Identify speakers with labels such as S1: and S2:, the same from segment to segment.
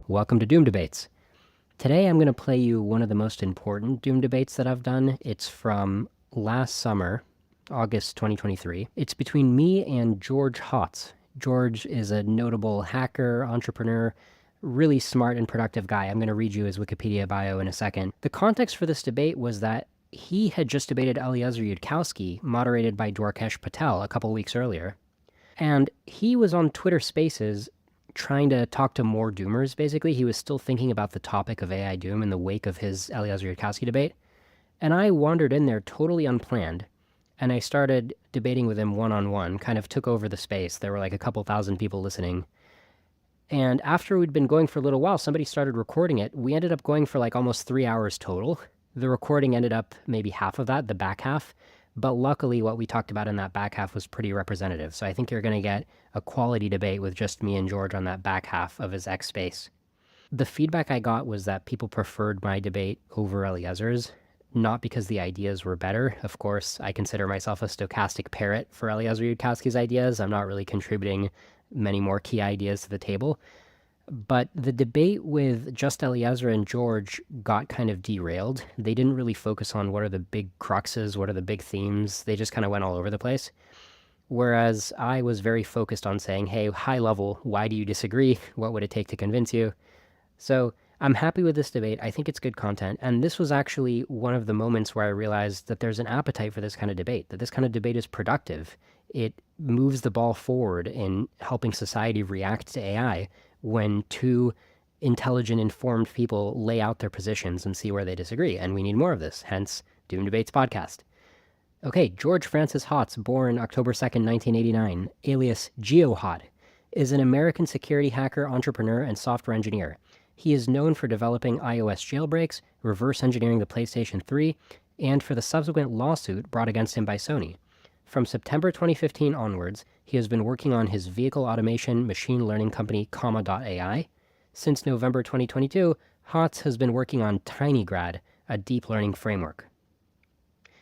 S1: welcome to Doom Debates. Today I'm going to play you one of the most important Doom Debates that I've done. It's from last summer, August 2023. It's between me and George Hotz. George is a notable hacker, entrepreneur, really smart and productive guy. I'm going to read you his Wikipedia bio in a second. The context for this debate was that he had just debated Eliezer Yudkowsky, moderated by Dwarkesh Patel, a couple weeks earlier. And he was on Twitter Spaces trying to talk to more Doomers, basically. He was still thinking about the topic of AI Doom in the wake of his Eliezer Yudkowsky debate. And I wandered in there totally unplanned, and I started debating with him one-on-one, kind of took over the space. There were like a couple thousand people listening. And after we'd been going for a little while, somebody started recording it. We ended up going for like almost 3 hours total. The recording ended up maybe half of that, the back half. But luckily, what we talked about in that back half was pretty representative. So I think you're going to get a quality debate with just me and George on that back half of his X space. The feedback I got was that people preferred my debate over Eliezer's, not because the ideas were better. Of course, I consider myself a stochastic parrot for Eliezer Yudkowsky's ideas. I'm not really contributing many more key ideas to the table. But the debate with just Eliezer and George got kind of derailed. They didn't really focus on what are the big cruxes, what are the big themes. They just kind of went all over the place. Whereas I was very focused on saying, hey, high level, why do you disagree? What would it take to convince you? So I'm happy with this debate. I think it's good content. And this was actually one of the moments where I realized that there's an appetite for this kind of debate, that this kind of debate is productive. It moves the ball forward in helping society react to AI when two intelligent, informed people lay out their positions and see where they disagree. And we need more of this, hence Doom Debates Podcast. Okay, George Francis Hotz, born October 2nd, 1989, alias GeoHot, is an American security hacker, entrepreneur, and software engineer. He is known for developing iOS jailbreaks, reverse engineering the PlayStation 3, and for the subsequent lawsuit brought against him by Sony. From September 2015 onwards, he has been working on his vehicle automation machine learning company, Comma.ai. Since November 2022, Hotz has been working on TinyGrad, a deep learning framework.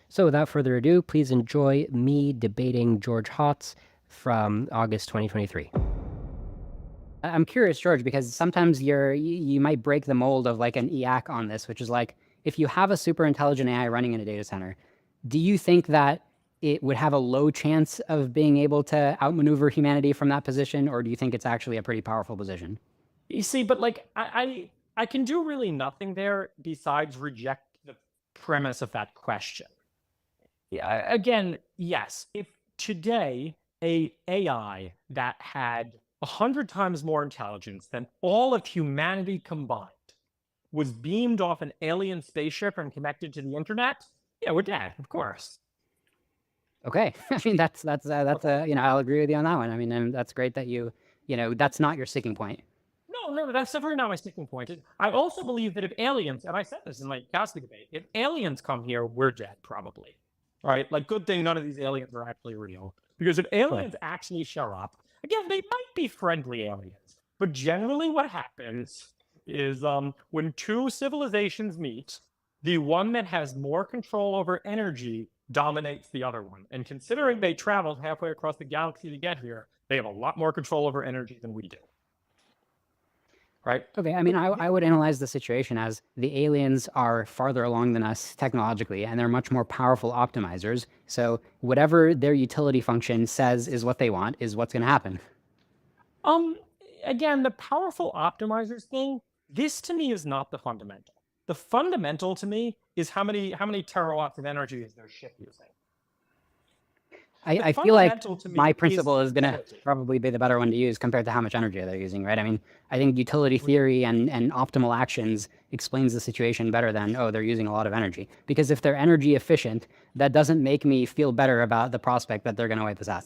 S1: So without further ado, please enjoy me debating George Hotz from August 2023.
S2: I'm curious, George, because sometimes you might break the mold of like an EAC on this, which is like, if you have a super intelligent AI running in a data center, do you think that it would have a low chance of being able to outmaneuver humanity from that position, or do you think it's actually a pretty powerful position?
S3: You see, but like I can do really nothing there besides reject the premise of that question. Yeah, again, yes, if today a AI that had 100 times more intelligence than all of humanity combined was beamed off an alien spaceship and connected to the internet, yeah, we're dead, of course.
S2: Okay, I mean that's I'll agree with you on that one. I mean, and that's great that that's not your sticking point.
S3: No, that's definitely not my sticking point. I also believe that if aliens, and I said this in my Catholic debate, if aliens come here, we're dead, probably. Right? Like, good thing none of these aliens are actually real. Because if aliens actually show up, again, they might be friendly aliens. But generally what happens is when two civilizations meet, the one that has more control over energy dominates the other one. And considering they traveled halfway across the galaxy to get here, they have a lot more control over energy than we do. Right?
S2: Okay, I mean, I would analyze the situation as the aliens are farther along than us technologically, and they're much more powerful optimizers. So whatever their utility function says is what they want, is what's going to happen.
S3: Again, the powerful optimizers thing, this to me is not the fundamental. The fundamental to me is how many terawatts of energy is their ship using.
S2: I feel like my principle is going to probably be the better one to use compared to how much energy they're using, right? I mean, I think utility theory and optimal actions explains the situation better than, oh, they're using a lot of energy. Because if they're energy efficient, that doesn't make me feel better about the prospect that they're going to wipe us out.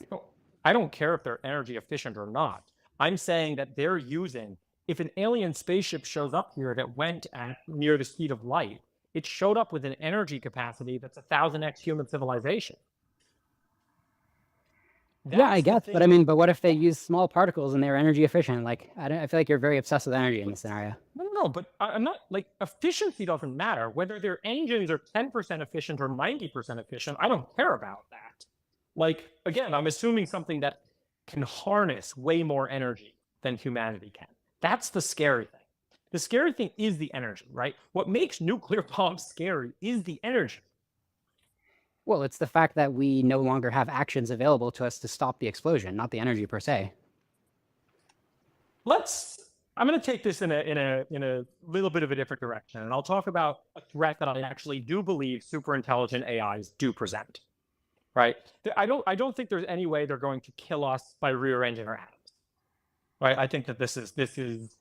S3: I don't care if they're energy efficient or not. I'm saying that they're using, if an alien spaceship shows up here that went at near the speed of light, it showed up with an energy capacity that's 1,000x human civilization.
S2: Yeah, I guess, but I mean, but what if they use small particles and they're energy efficient? Like, I feel like you're very obsessed with energy in this scenario.
S3: No, but I'm not, like, efficiency doesn't matter. Whether their engines are 10% efficient or 90% efficient, I don't care about that. Like, again, I'm assuming something that can harness way more energy than humanity can. That's the scary thing. The scary thing is the energy, right? What makes nuclear bombs scary is the energy.
S2: Well, it's the fact that we no longer have actions available to us to stop the explosion, not the energy per se.
S3: I'm going to take this in a little bit of a different direction, and I'll talk about a threat that I actually do believe super intelligent AIs do present. Right? I don't think there's any way they're going to kill us by rearranging our atoms. Right? I think that this is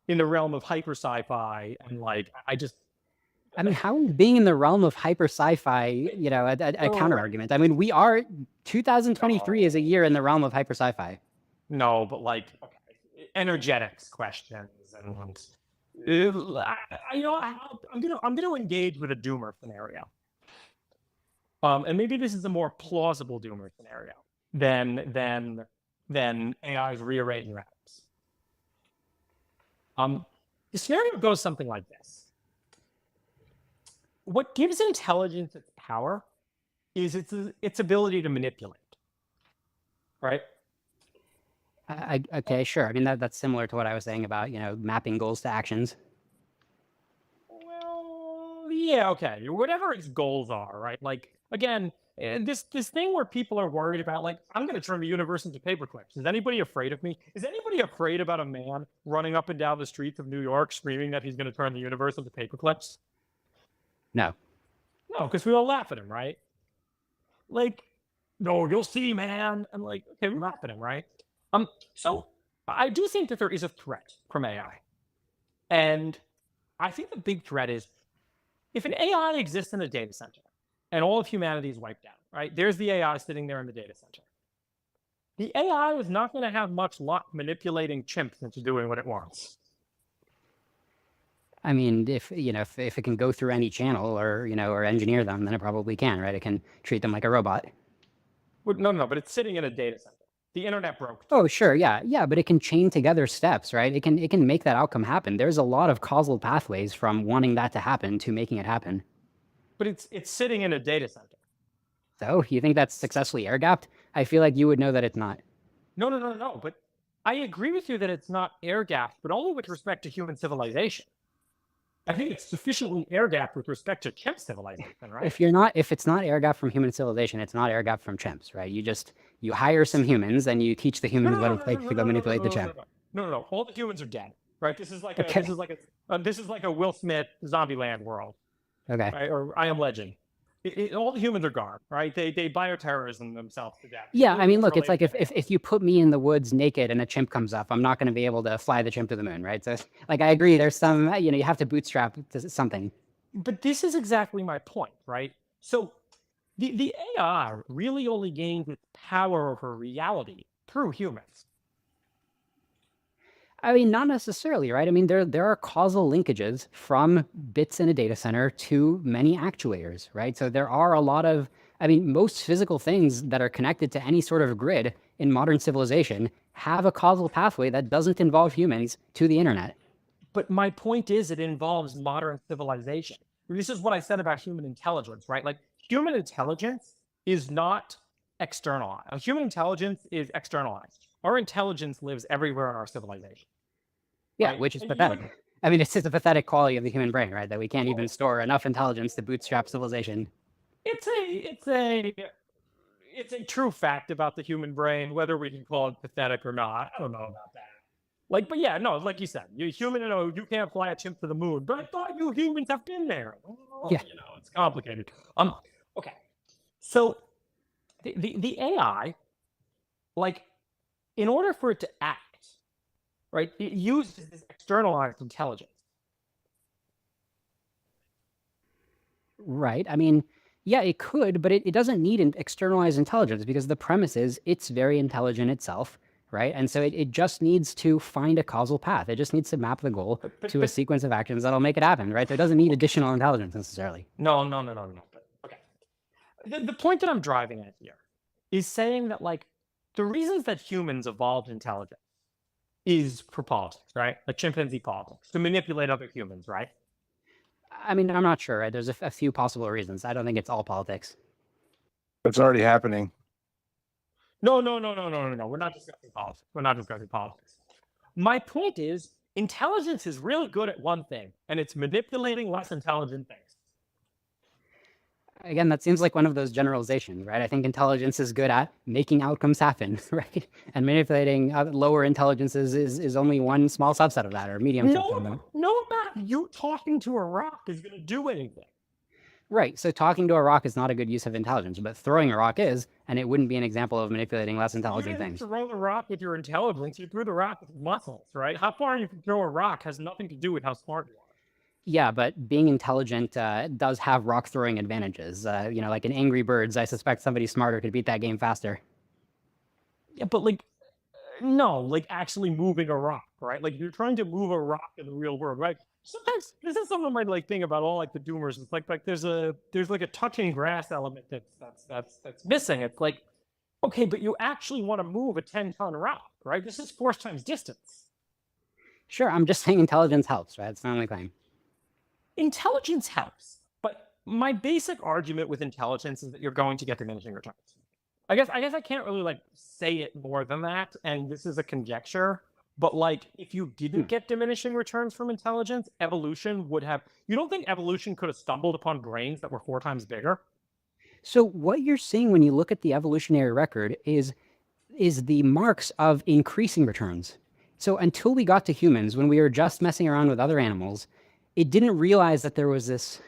S3: in the realm of hyper sci-fi, and like
S2: I mean, how is being in the realm of hyper sci-fi, you know, a counter argument? I mean, 2023 is a year in the realm of hyper sci-fi.
S3: No, but like energetics questions, and I'm gonna engage with a doomer scenario. And maybe this is a more plausible doomer scenario than AI's rearranging atoms. The scenario goes something like this. What gives intelligence its power is its ability to manipulate, right?
S2: Okay, sure. I mean, that's similar to what I was saying about, you know, mapping goals to actions.
S3: Well, yeah, okay. Whatever its goals are, right? Like, again, this thing where people are worried about, like, I'm going to turn the universe into paperclips. Is anybody afraid of me? Is anybody afraid about a man running up and down the streets of New York screaming that he's going to turn the universe into paperclips?
S2: No.
S3: No, because we all laugh at him, right? Like, no, you'll see, man. I'm like, okay, we laugh at him, right? So I do think that there is a threat from AI. And I think the big threat is if an AI exists in a data center and all of humanity is wiped out, right? There's the AI sitting there in the data center. The AI is not going to have much luck manipulating chimps into doing what it wants.
S2: I mean, if it can go through any channel or, you know, or engineer them, then it probably can, right? It can treat them like a robot.
S3: No, but it's sitting in a data center. The internet broke.
S2: Oh, sure, yeah, but it can chain together steps, right? It can make that outcome happen. There's a lot of causal pathways from wanting that to happen to making it happen.
S3: But it's sitting in a data center.
S2: So you think that's successfully air-gapped? I feel like you would know that it's not.
S3: No. But I agree with you that it's not air-gapped, but only with respect to human civilization. I think it's sufficiently air-gapped with respect to chimp civilization, right?
S2: If it's not air-gapped from human civilization, it's not air-gapped from chimps, right? You hire some humans and you teach the humans what it takes to go manipulate the chimp.
S3: No. All the humans are dead, right? This is like a Will Smith Zombieland world.
S2: Okay.
S3: Right? Or I Am Legend. All the humans are gone, right? They bioterrorism themselves to death.
S2: Yeah, I mean, look, it's like if you put me in the woods naked and a chimp comes up, I'm not going to be able to fly the chimp to the moon, right? So, like, I agree. There's some, you know, you have to bootstrap to something.
S3: But this is exactly my point, right? So the AI really only gains its power over reality through humans.
S2: I mean, not necessarily, right? I mean, there are causal linkages from bits in a data center to many actuators, right? So there are a lot of, I mean, most physical things that are connected to any sort of grid in modern civilization have a causal pathway that doesn't involve humans to the internet.
S3: But my point is it involves modern civilization. This is what I said about human intelligence, right? Like, human intelligence is not externalized. Human intelligence is externalized. Our intelligence lives everywhere in our civilization.
S2: Yeah,
S3: Right?
S2: which is
S3: And
S2: pathetic. I mean, it's just a pathetic quality of the human brain, right? That we can't even store enough intelligence to bootstrap civilization.
S3: It's a true fact about the human brain, whether we can call it pathetic or not. I don't know about that. Like, but yeah, no, like you said, you can't fly a chimp to the moon, but I thought you humans have been there. Well,
S2: Yeah.
S3: you know, it's complicated. Okay. So the AI, like, in order for it to act, right, it uses this externalized intelligence.
S2: Right. I mean, yeah, it could, but it doesn't need an externalized intelligence because the premise is it's very intelligent itself, right? And so it just needs to find a causal path. It just needs to map the goal to a sequence of actions that'll make it happen, right? So it doesn't need additional intelligence necessarily.
S3: No. But, okay. The point that I'm driving at here is saying that, like, the reasons that humans evolved intelligence is for politics, right? Like chimpanzee politics, to manipulate other humans, right?
S2: I mean, I'm not sure, right? There's a few possible reasons. I don't think it's all politics.
S4: It's already happening.
S3: No. We're not discussing politics. My point is intelligence is really good at one thing, and it's manipulating less intelligent things.
S2: Again, that seems like one of those generalizations, right? I think intelligence is good at making outcomes happen, right? And manipulating lower intelligences is only one small subset of that, or medium subset of that.
S3: No amount you talking to a rock is going to do anything.
S2: Right. So talking to a rock is not a good use of intelligence, but throwing a rock is, and it wouldn't be an example of manipulating less intelligent
S3: You didn't
S2: things.
S3: throw the rock with your intelligence. You threw the rock with muscles, right? How far you can throw a rock has nothing to do with how smart you are.
S2: Yeah, but being intelligent does have rock throwing advantages. Like in Angry Birds, I suspect somebody smarter could beat that game faster.
S3: Yeah, but no, actually moving a rock, right? Like you're trying to move a rock in the real world, right? Sometimes this is something I think about all the doomers. It's like there's a touching grass element that's missing. It's like, okay, but you actually want to move a 10-ton rock, right? This is force times distance.
S2: Sure, I'm just saying intelligence helps, right? It's my only claim.
S3: Intelligence helps, but my basic argument with intelligence is that you're going to get diminishing returns. I guess I can't really say it more than that, and this is a conjecture. But if you didn't get diminishing returns from intelligence, evolution would have. You don't think evolution could have stumbled upon brains that were 4 times bigger?
S2: So what you're seeing when you look at the evolutionary record is the marks of increasing returns. So until we got to humans, when we were just messing around with other animals, it didn't realize that there was this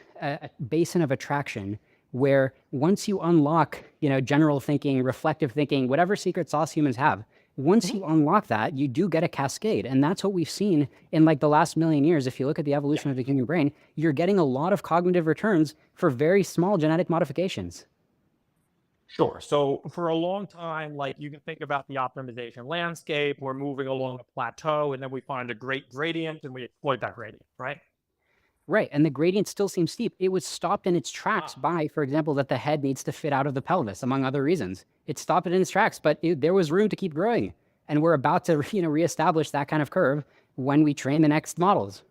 S2: basin of attraction where once you unlock, general thinking, reflective thinking, whatever secret sauce humans have, once you unlock that, you do get a cascade. And that's what we've seen in the last million years. If you look at the evolution of the human brain, you're getting a lot of cognitive returns for very small genetic modifications.
S3: Sure. So for a long time, you can think about the optimization landscape. We're moving along a plateau, and then we find a great gradient, and we exploit that gradient, right?
S2: Right. And the gradient still seems steep. It was stopped in its tracks by, for example, that the head needs to fit out of the pelvis, among other reasons. It stopped it in its tracks, but there was room to keep growing. And we're about to, reestablish that kind of curve when we train the next models.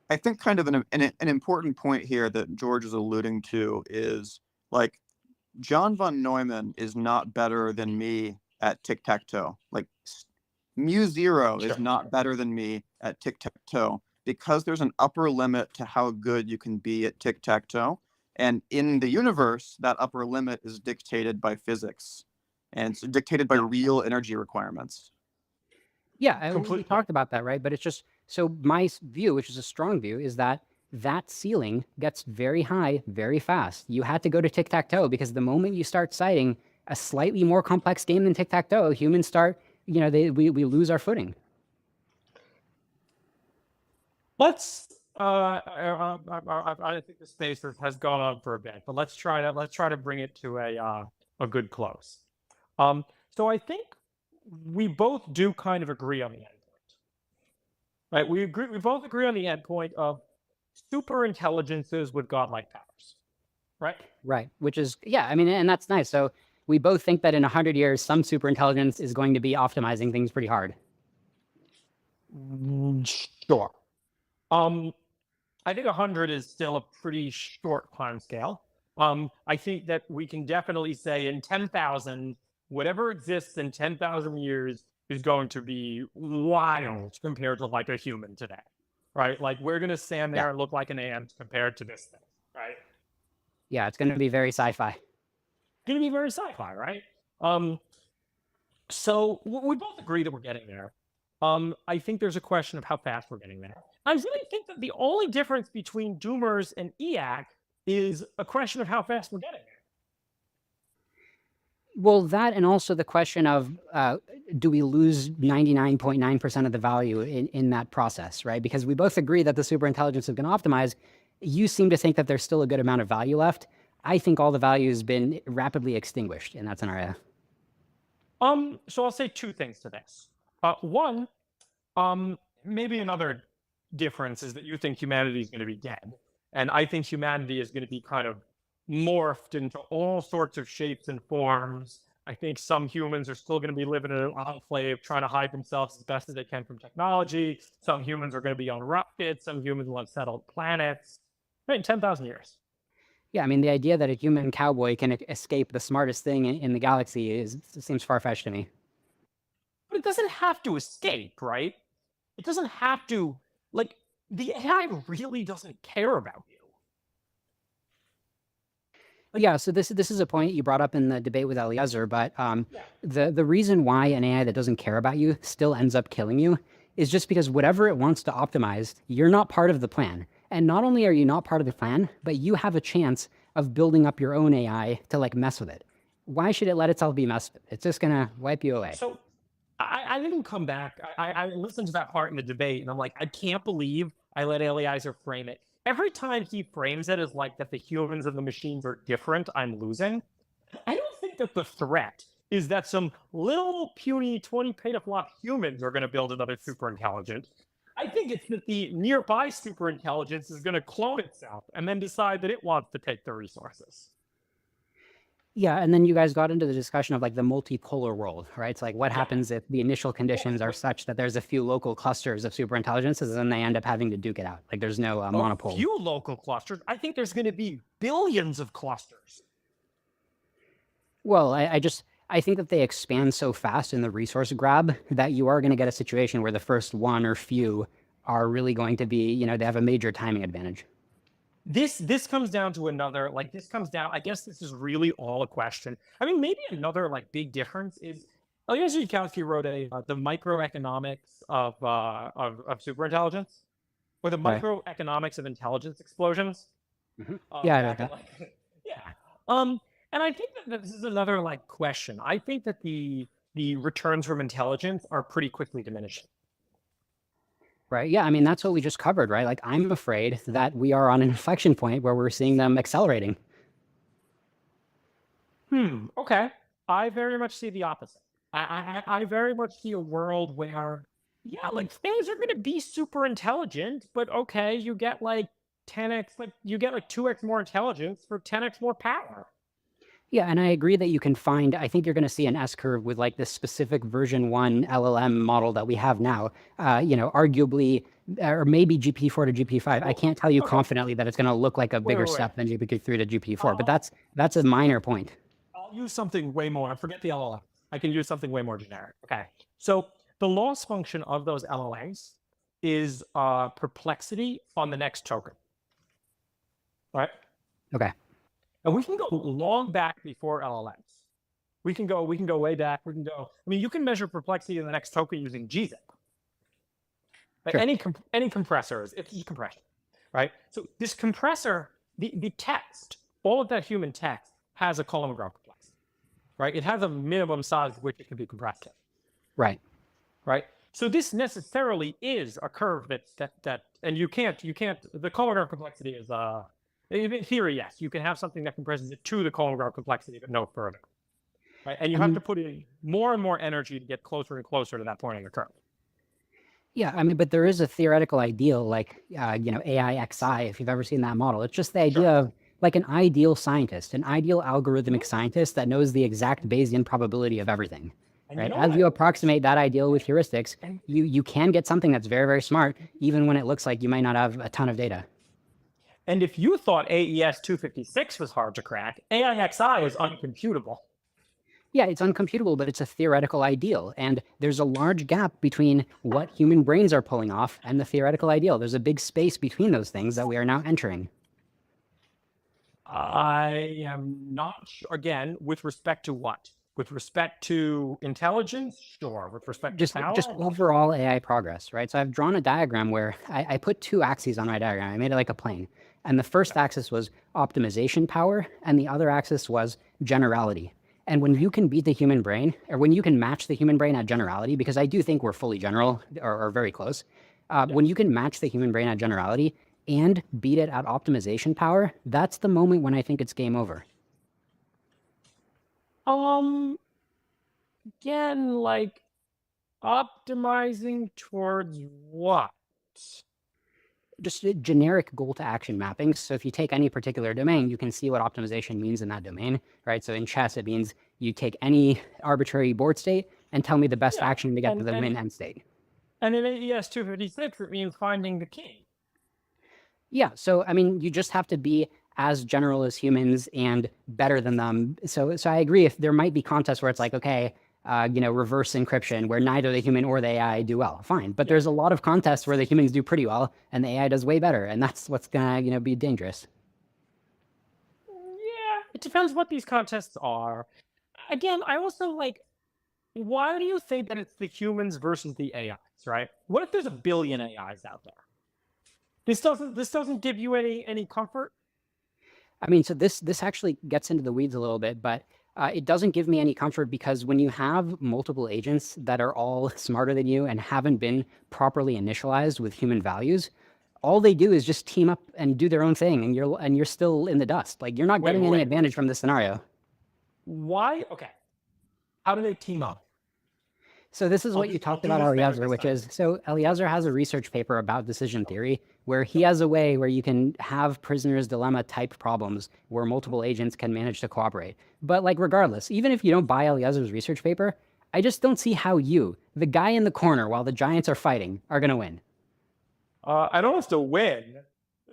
S5: I think kind of an important point here that George is alluding to is John von Neumann is not better than me at tic-tac-toe. mu0 is not better than me at tic-tac-toe, because there's an upper limit to how good you can be at tic-tac-toe. And in the universe, that upper limit is dictated by physics, and it's dictated by real energy requirements.
S2: Yeah, we talked about that, right? But it's just, so my view, which is a strong view, is that ceiling gets very high very fast. You had to go to tic-tac-toe because the moment you start citing a slightly more complex game than tic-tac-toe, humans start, we lose our footing.
S3: Let's. I think the space has gone on for a bit, but let's try to bring it to a good close. So I think we both do kind of agree on the endpoint, right? We both agree on the endpoint of super intelligences with godlike powers, right?
S2: Right. Which is, yeah, I mean, and that's nice. So we both think that in 100 years, some super intelligence is going to be optimizing things pretty hard.
S3: Sure. I think 100 is still a pretty short time scale. I think that we can definitely say in 10,000, whatever exists in 10,000 years is going to be wild compared to a human today, right? We're going to stand there and look like an ant compared to this thing, right?
S2: Yeah, it's going to be very sci-fi.
S3: It's going to be very sci-fi, right? So we both agree that we're getting there. I think there's a question of how fast we're getting there. I really think that the only difference between Doomers and EAC is a question of how fast we're getting there.
S2: Well, that, and also the question of do we lose 99.9% of the value in that process, right? Because we both agree that the superintelligence is going to optimize. You seem to think that there's still a good amount of value left. I think all the value has been rapidly extinguished in that scenario.
S3: So I'll say 2 things to this. One, maybe another difference is that you think humanity is going to be dead. And I think humanity is going to be kind of morphed into all sorts of shapes and forms. I think some humans are still going to be living in an enclave trying to hide themselves as best as they can from technology. Some humans are going to be on rockets. Some humans will have settled planets. Right, in 10,000 years.
S2: Yeah, I mean, the idea that a human cowboy can escape the smartest thing in the galaxy seems far-fetched to me.
S3: But it doesn't have to escape, right? It doesn't have to, like, the AI really doesn't care about you.
S2: Yeah, so this is a point you brought up in the debate with Eliezer, but
S3: Yeah.
S2: the reason why an AI that doesn't care about you still ends up killing you is just because whatever it wants to optimize, you're not part of the plan. And not only are you not part of the plan, but you have a chance of building up your own AI to like mess with it. Why should it let itself be messed with? It's just gonna wipe you away.
S3: So I didn't come back. I listened to that part in the debate, and I'm like, I can't believe I let Eliezer frame it. Every time he frames it as like that the humans and the machines are different, I'm losing. I don't think that the threat is that some little puny 20 petaflop humans are going to build another superintelligence. I think it's that the nearby superintelligence is going to clone itself and then decide that it wants to take the resources.
S2: Yeah, and then you guys got into the discussion of like the multipolar world, right? It's like what
S3: Yeah.
S2: happens if the initial conditions are such that there's a few local clusters of superintelligences and then they end up having to duke it out. Like there's no monopole.
S3: A few local clusters. I think there's going to be billions of clusters.
S2: Well, I think that they expand so fast in the resource grab that you are going to get a situation where the first one or few are really going to be, you know, they have a major timing advantage.
S3: This comes down to another, like, this comes down, I guess this is really all a question. I mean, maybe another like big difference is Eliezer Yudkowsky wrote the microeconomics of superintelligence, or the
S2: Right.
S3: microeconomics of intelligence explosions.
S2: Yeah, I
S3: Back
S2: know
S3: in, like, yeah. And I think that this is another like question. I think that the returns from intelligence are pretty quickly diminishing.
S2: Right. Yeah. I mean, that's what we just covered, right? Like, I'm afraid that we are on an inflection point where we're seeing them accelerating.
S3: Okay. I very much see the opposite. I very much see a world where, yeah, like things are going to be super intelligent, but okay, you get like 10x, like you get like 2x more intelligence for 10x more power.
S2: Yeah. And I agree that you can find, I think you're going to see an S curve with like this specific version 1 LLM model that we have now, you know, arguably, or maybe GP4 to GP5. I can't tell you
S3: Okay.
S2: confidently that it's going to look like a bigger
S3: wait.
S2: step than GP3 to GP4, but that's a minor point.
S3: I'll use something way more. Forget the LLM. I can use something way more generic. Okay. So the loss function of those LLMs is perplexity on the next token. Right?
S2: Okay.
S3: And we can go long back before LLMs. We can go way back. I mean, you can measure perplexity in the next token using gzip. Right?
S2: Sure.
S3: Any compressor it's just compression, right? So this compressor, the text, all of that human text has a Coulomb-Grove complexity, right? It has a minimum size which it can be compressed to.
S2: Right.
S3: Right? So this necessarily is a curve that and you can't the Coulomb-Grove complexity is in theory, yes, you can have something that compresses it to the Coulomb-Grove complexity, but no further. Right? And you have to put in more and more energy to get closer and closer to that point in the curve.
S2: Yeah, I mean, but there is a theoretical ideal like, you know, AIXI, if you've ever seen that model. It's just the idea of like an ideal scientist, an ideal algorithmic scientist that knows the exact Bayesian probability of everything.
S3: And
S2: Right?
S3: you know
S2: As
S3: what?
S2: you approximate that ideal with heuristics, you can get something that's very, very smart, even when it looks like you might not have a ton of data.
S3: And if you thought AES 256 was hard to crack, AIXI is uncomputable.
S2: Yeah, it's uncomputable, but it's a theoretical ideal. And there's a large gap between what human brains are pulling off and the theoretical ideal. There's a big space between those things that we are now entering.
S3: I am not sure. Again, with respect to what? With respect to intelligence? Sure. With respect to power?
S2: Just overall AI progress, right? So I've drawn a diagram where I put two axes on my diagram. I made it like a plane. And the first axis was optimization power, and the other axis was generality. And when you can beat the human brain, or when you can match the human brain at generality, because I do think we're fully general or very close, when you can match the human brain at generality and beat it at optimization power, that's the moment when I think it's game over.
S3: Again, like optimizing towards what?
S2: Just a generic goal to action mapping. So if you take any particular domain, you can see what optimization means in that domain, right? So in chess, it means you take any arbitrary board state and tell me the best action to get to the win end state.
S3: And in AES 256, it means finding the king.
S2: Yeah. So, I mean, you just have to be as general as humans and better than them. So I agree. If there might be contests where it's like, okay, reverse encryption where neither the human or the AI do well. Fine. But there's a lot of contests where the humans do pretty well and the AI does way better. And that's what's going to, be dangerous.
S3: Yeah, it depends what these contests are. Again, I also why do you think that it's the humans versus the AIs, right? What if there's a billion AIs out there? This doesn't give you any comfort?
S2: I mean, so this actually gets into the weeds a little bit, but it doesn't give me any comfort because when you have multiple agents that are all smarter than you and haven't been properly initialized with human values, all they do is just team up and do their own thing, and you're still in the dust. Like, you're not getting any advantage from this scenario.
S3: Why? Okay. How do they team up?
S2: So this is what you talked about, Eliezer, which is, so Eliezer has a research paper about decision theory where he has a way where you can have prisoner's dilemma type problems where multiple agents can manage to cooperate. But regardless, even if you don't buy Eliezer's research paper, I just don't see how you, the guy in the corner while the giants are fighting, are going to win.
S3: I don't have to win.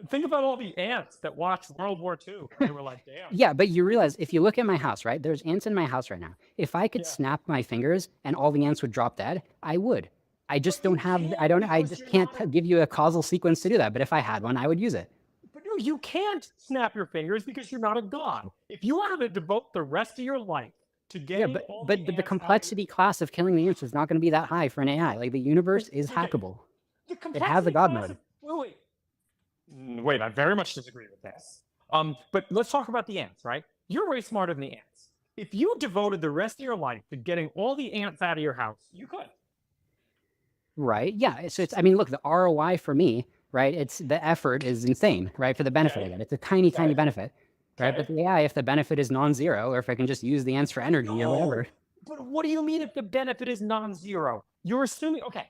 S3: Think about all the ants that watched World War II. They were like, damn.
S2: Yeah, but you realize if you look at my house, right? There's ants in my house right now. If I could snap my fingers and all the ants would drop dead, I would. I just don't have, I just can't give you a causal sequence to do that. But if I had one, I would use it.
S3: But no, you can't snap your fingers because you're not a god. If you wanted to devote the rest of your life to getting
S2: but the complexity class of killing the ants is not going to be that high for an AI. Like, the universe is hackable. It has a god mode.
S3: Wait, I very much disagree with this. But let's talk about the ants, right? You're way smarter than the ants. If you devoted the rest of your life to getting all the ants out of your house, you could.
S2: Right. Yeah. So look, the ROI for me, right? It's the effort is insane, right? For the benefit of it. It's a tiny benefit, right? But the AI, if the benefit is non-zero, or if I can just use the ants for energy or whatever.
S3: But what do you mean if the benefit is non-zero? You're assuming, okay.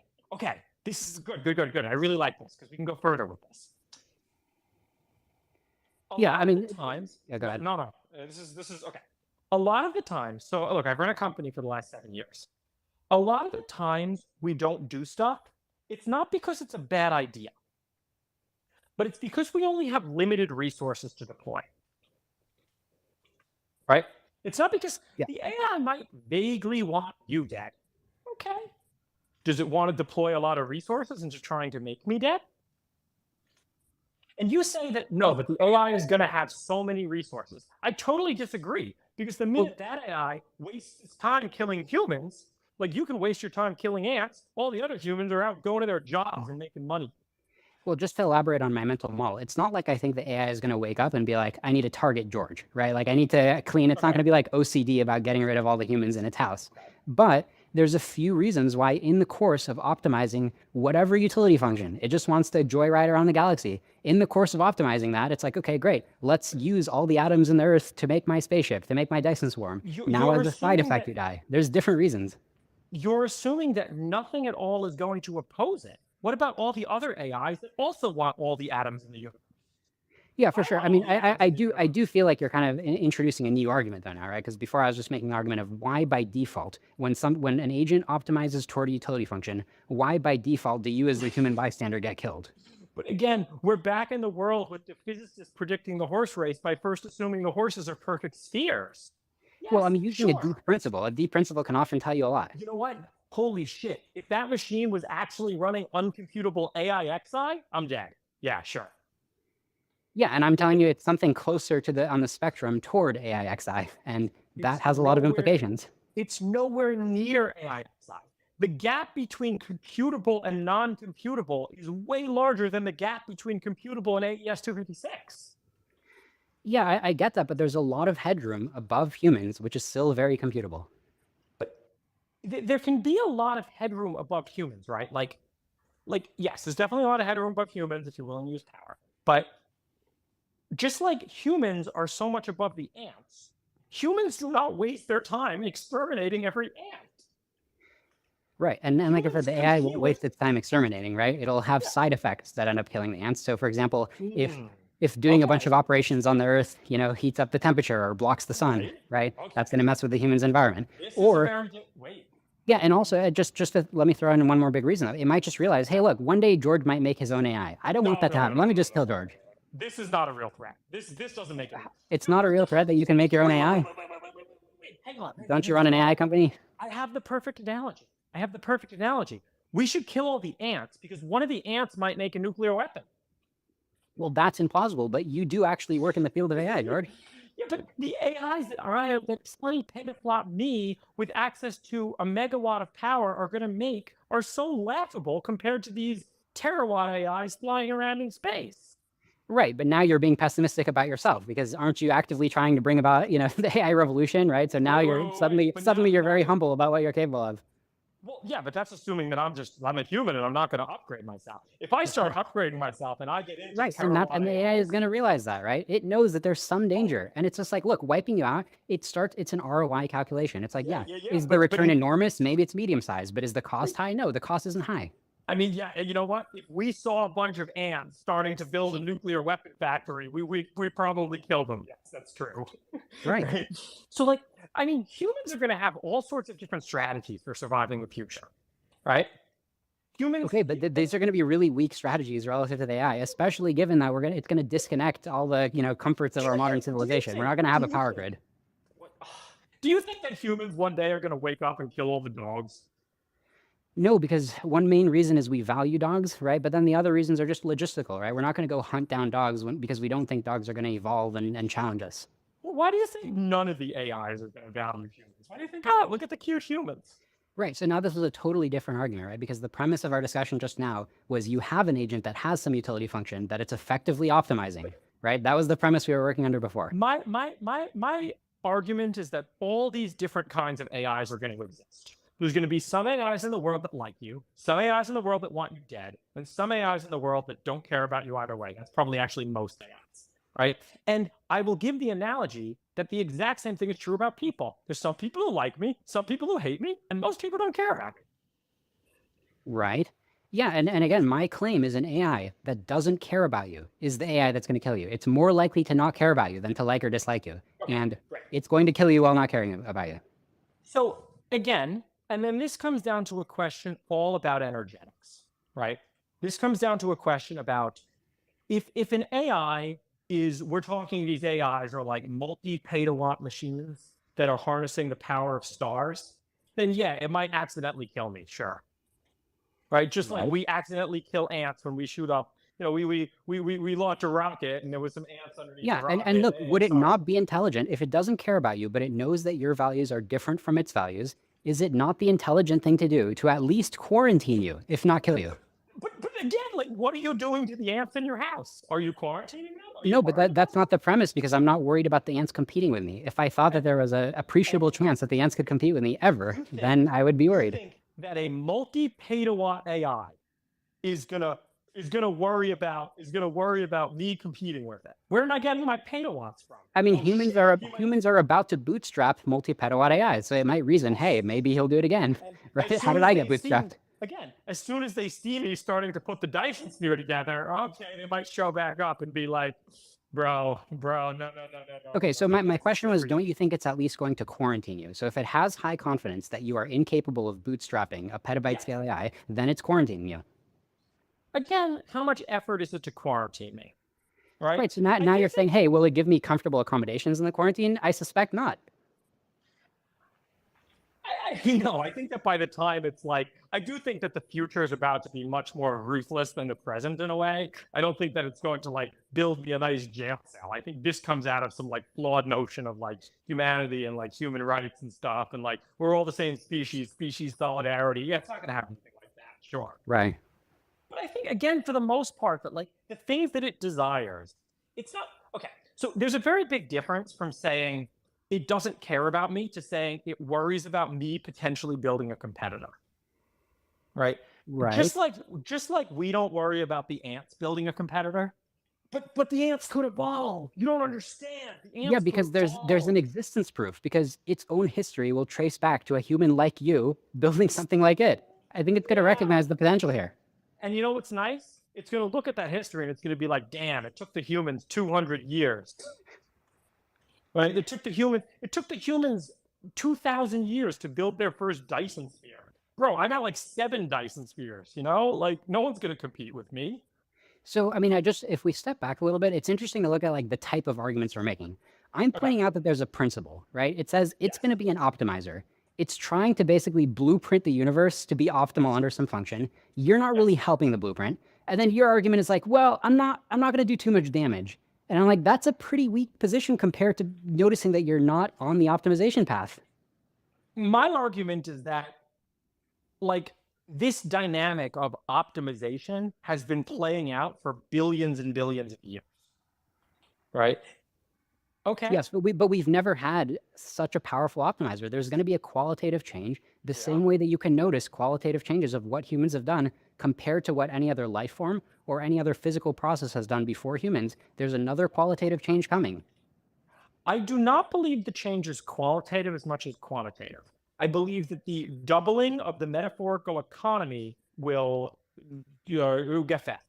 S3: This is good. I really like this because we can go further with this.
S2: Yeah,
S3: times.
S2: Yeah, go ahead.
S3: No. This is okay. A lot of the times, so look, I've run a company for the last 7 years. A lot of the times we don't do stuff, it's not because it's a bad idea, but it's because we only have limited resources to deploy. Right? It's not because the AI might vaguely want you dead. Okay. Does it want to deploy a lot of resources into trying to make me dead? And you say that, no, but the AI is going to have so many resources. I totally disagree, because the minute that AI wastes its time killing humans, you can waste your time killing ants, all the other humans are out going to their jobs and making money.
S2: Well, just to elaborate on my mental model, it's not like I think the AI is going to wake up and be like, I need to target George, right? I need to clean. It's not going to be like OCD about getting rid of all the humans in its house. But there's a few reasons why in the course of optimizing whatever utility function, it just wants to joyride around the galaxy. In the course of optimizing that, it's like, okay, great. Let's use all the atoms in the Earth to make my spaceship, to make my Dyson swarm. Now as a side effect, you die. There's different reasons.
S3: You're assuming that nothing at all is going to oppose it. What about all the other AIs that also want all the atoms in the universe?
S2: Yeah, for sure. I do feel like you're kind of introducing a new argument though now, right? Because before I was just making the argument of why by default, when an agent optimizes toward a utility function, why by default do you as the human bystander get killed?
S3: But again, we're back in the world with the physicists predicting the horse race by first assuming the horses are perfect spheres.
S2: Yes, well, using a deep principle. A deep principle can often tell you a lot.
S3: You know what? Holy shit. If that machine was actually running uncomputable AIXI, I'm dead. Yeah, sure.
S2: Yeah, and I'm telling you, it's something closer to on the spectrum toward AIXI, and that has a lot of implications.
S3: It's nowhere near AIXI. The gap between computable and non-computable is way larger than the gap between computable and AES 256.
S2: Yeah, I get that, but there's a lot of headroom above humans, which is still very computable.
S3: But there can be a lot of headroom above humans, right? Yes, there's definitely a lot of headroom above humans if you're willing to use power. But just like humans are so much above the ants, humans do not waste their time exterminating every ant.
S2: Right, and like I said, the AI won't waste its time exterminating, right? It'll have side effects that end up killing the ants. So, for example, if doing a bunch of operations on the Earth, heats up the temperature or blocks the sun, right? That's going to mess with the human's environment. Yeah, and also just to let me throw in one more big reason. It might just realize, hey, look, one day George might make his own AI. I don't want that to happen. Let me just kill George.
S3: This is not a real threat. This doesn't make it.
S2: It's not a real threat that you can make your own AI.
S3: Wait, hang on.
S2: Don't you run an AI company?
S3: I have the perfect analogy. We should kill all the ants because one of the ants might make a nuclear weapon.
S2: Well, that's implausible, but you do actually work in the field of AI, George.
S3: Yeah, but the AIs that slightly petaflop me with access to a megawatt of power are so laughable compared to these terawatt AIs flying around in space.
S2: Right, but now you're being pessimistic about yourself because aren't you actively trying to bring about, the AI revolution, right? So now you're suddenly you're very humble about what you're capable of.
S3: Well, yeah, but that's assuming that I'm a human and I'm not going to upgrade myself. If I start upgrading myself and I get into
S2: Right, and the AI is going to realize that, right? It knows that there's some danger, and it's just like, look, wiping you out. It's an ROI calculation. It's like, is the return enormous? Maybe it's medium sized, but is the cost high? No, the cost isn't high.
S3: I mean, yeah, and you know what? If we saw a bunch of ants starting to build a nuclear weapon factory, we probably kill them. Yes, that's true.
S2: Right.
S3: So, like, I mean, humans are going to have all sorts of different strategies for surviving the future, right? Humans.
S2: Okay, but these are going to be really weak strategies relative to the AI, especially given that it's going to disconnect all the comforts of our modern civilization. We're not going to have a power grid.
S3: Do you think that humans one day are going to wake up and kill all the dogs?
S2: No, because one main reason is we value dogs, right? But then the other reasons are just logistical, right? We're not going to go hunt down dogs because we don't think dogs are going to evolve and challenge us.
S3: Well, why do you think none of the AIs are going to value humans? Why do you think, look at the cute humans?
S2: Right, so now this is a totally different argument, right? Because the premise of our discussion just now was you have an agent that has some utility function that it's effectively optimizing, right? That was the premise we were working under before.
S3: My argument is that all these different kinds of AIs are going to exist. There's going to be some AIs in the world that like you, some AIs in the world that want you dead, and some AIs in the world that don't care about you either way. That's probably actually most AIs, right? And I will give the analogy that the exact same thing is true about people. There's some people who like me, some people who hate me, and most people don't care about me.
S2: Right. Yeah, and again, my claim is an AI that doesn't care about you is the AI that's going to kill you. It's more likely to not care about you than to like or dislike you.
S3: Okay,
S2: and
S3: right.
S2: It's going to kill you while not caring about you.
S3: So again, and then this comes down to a question all about energetics, right? This comes down to a question about if an AI we're talking these AIs are like multi-petawatt machines that are harnessing the power of stars, then yeah, it might accidentally kill me, sure. Right? Just like we accidentally kill ants when we shoot up, we launch a rocket and there was some ants underneath the rocket.
S2: And look, would it not be intelligent if it doesn't care about you, but it knows that your values are different from its values? Is it not the intelligent thing to do to at least quarantine you, if not kill you?
S3: But again, like, what are you doing to the ants in your house? Are you quarantining them?
S2: No, but that's not the premise because I'm not worried about the ants competing with me. If I thought that there was an appreciable chance that the ants could compete with me ever, then I would be worried.
S3: You think that a multi-petawatt AI is gonna worry about me competing with it? Where am I getting my petawatts from?
S2: I mean, humans are about to bootstrap multi-petawatt AI, so it might reason, hey, maybe he'll do it again. Right? How did I get bootstrapped?
S3: Again, as soon as they see me starting to put the Dyson sphere together, okay, they might show back up and be like, bro, no.
S2: Okay, so my question was, don't you think it's at least going to quarantine you? So if it has high confidence that you are incapable of bootstrapping a petabyte scale AI, then it's quarantining you.
S3: Again, how much effort is it to quarantine me? Right,
S2: so now you're saying, hey, will it give me comfortable accommodations in the quarantine? I suspect not.
S3: I think that by the time it's like, I do think that the future is about to be much more ruthless than the present in a way. I don't think that it's going to like build me a nice jail cell. I think this comes out of some like flawed notion of like humanity and like human rights and stuff. And like, we're all the same species solidarity. Yeah, it's not going to happen anything like that. Sure.
S2: Right.
S3: But I think, again, for the most part, that like the things that it desires, it's not, okay. So there's a very big difference from saying, it doesn't care about me to saying it worries about me potentially building a competitor, right?
S2: Right.
S3: Just like we don't worry about the ants building a competitor, but the ants could evolve. You don't understand. The ants
S2: because there's an existence proof because its own history will trace back to a human like you building something like it. I think it's going to recognize the potential here.
S3: And you know what's nice? It's going to look at that history and it's going to be like, damn, it took the humans 200 years. Right? It took the humans 2,000 years to build their first Dyson sphere. Bro, I got like 7 Dyson spheres, like no one's going to compete with me.
S2: So, I mean, if we step back a little bit, it's interesting to look at like the type of arguments we're making. I'm pointing out that there's a principle, right? It says it's going to be an optimizer. It's trying to basically blueprint the universe to be optimal under some function. You're not really helping the blueprint. And then your argument is like, well, I'm not going to do too much damage. And I'm like, that's a pretty weak position compared to noticing that you're not on the optimization path.
S3: My argument is that, like, this dynamic of optimization has been playing out for billions and billions of years, right? Okay.
S2: Yes, but we've never had such a powerful optimizer. There's going to be a qualitative change, the same way that you can notice qualitative changes of what humans have done compared to what any other life form or any other physical process has done before humans. There's another qualitative change coming.
S3: I do not believe the change is qualitative as much as quantitative. I believe that the doubling of the metaphorical economy will get faster.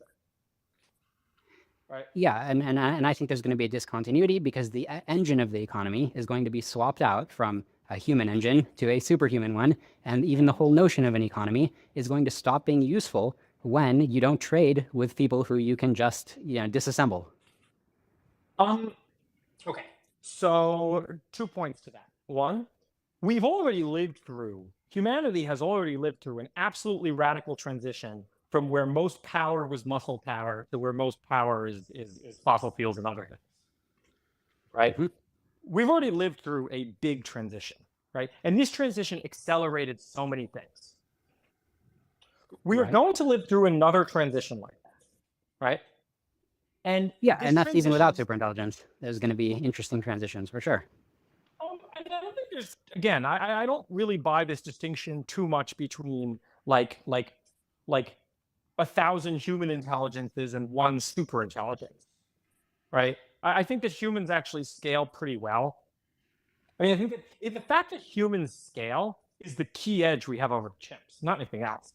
S3: Right.
S2: Yeah, and I think there's going to be a discontinuity because the engine of the economy is going to be swapped out from a human engine to a superhuman one, and even the whole notion of an economy is going to stop being useful when you don't trade with people who you can just disassemble.
S3: Okay. So 2 points to that. One, humanity has already lived through an absolutely radical transition from where most power was muscle power to where most power is fossil fuels and other things. Right?
S2: Mhm.
S3: We've already lived through a big transition, right? And this transition accelerated so many things. We are going to live through another transition like that, right? And
S2: yeah, and that's even without superintelligence. There's going to be interesting transitions for sure.
S3: I don't think there's, again, I don't really buy this distinction too much between like 1,000 human intelligences and one super intelligence, right? I think that humans actually scale pretty well. I mean, I think that the fact that humans scale is the key edge we have over chimps, not anything else.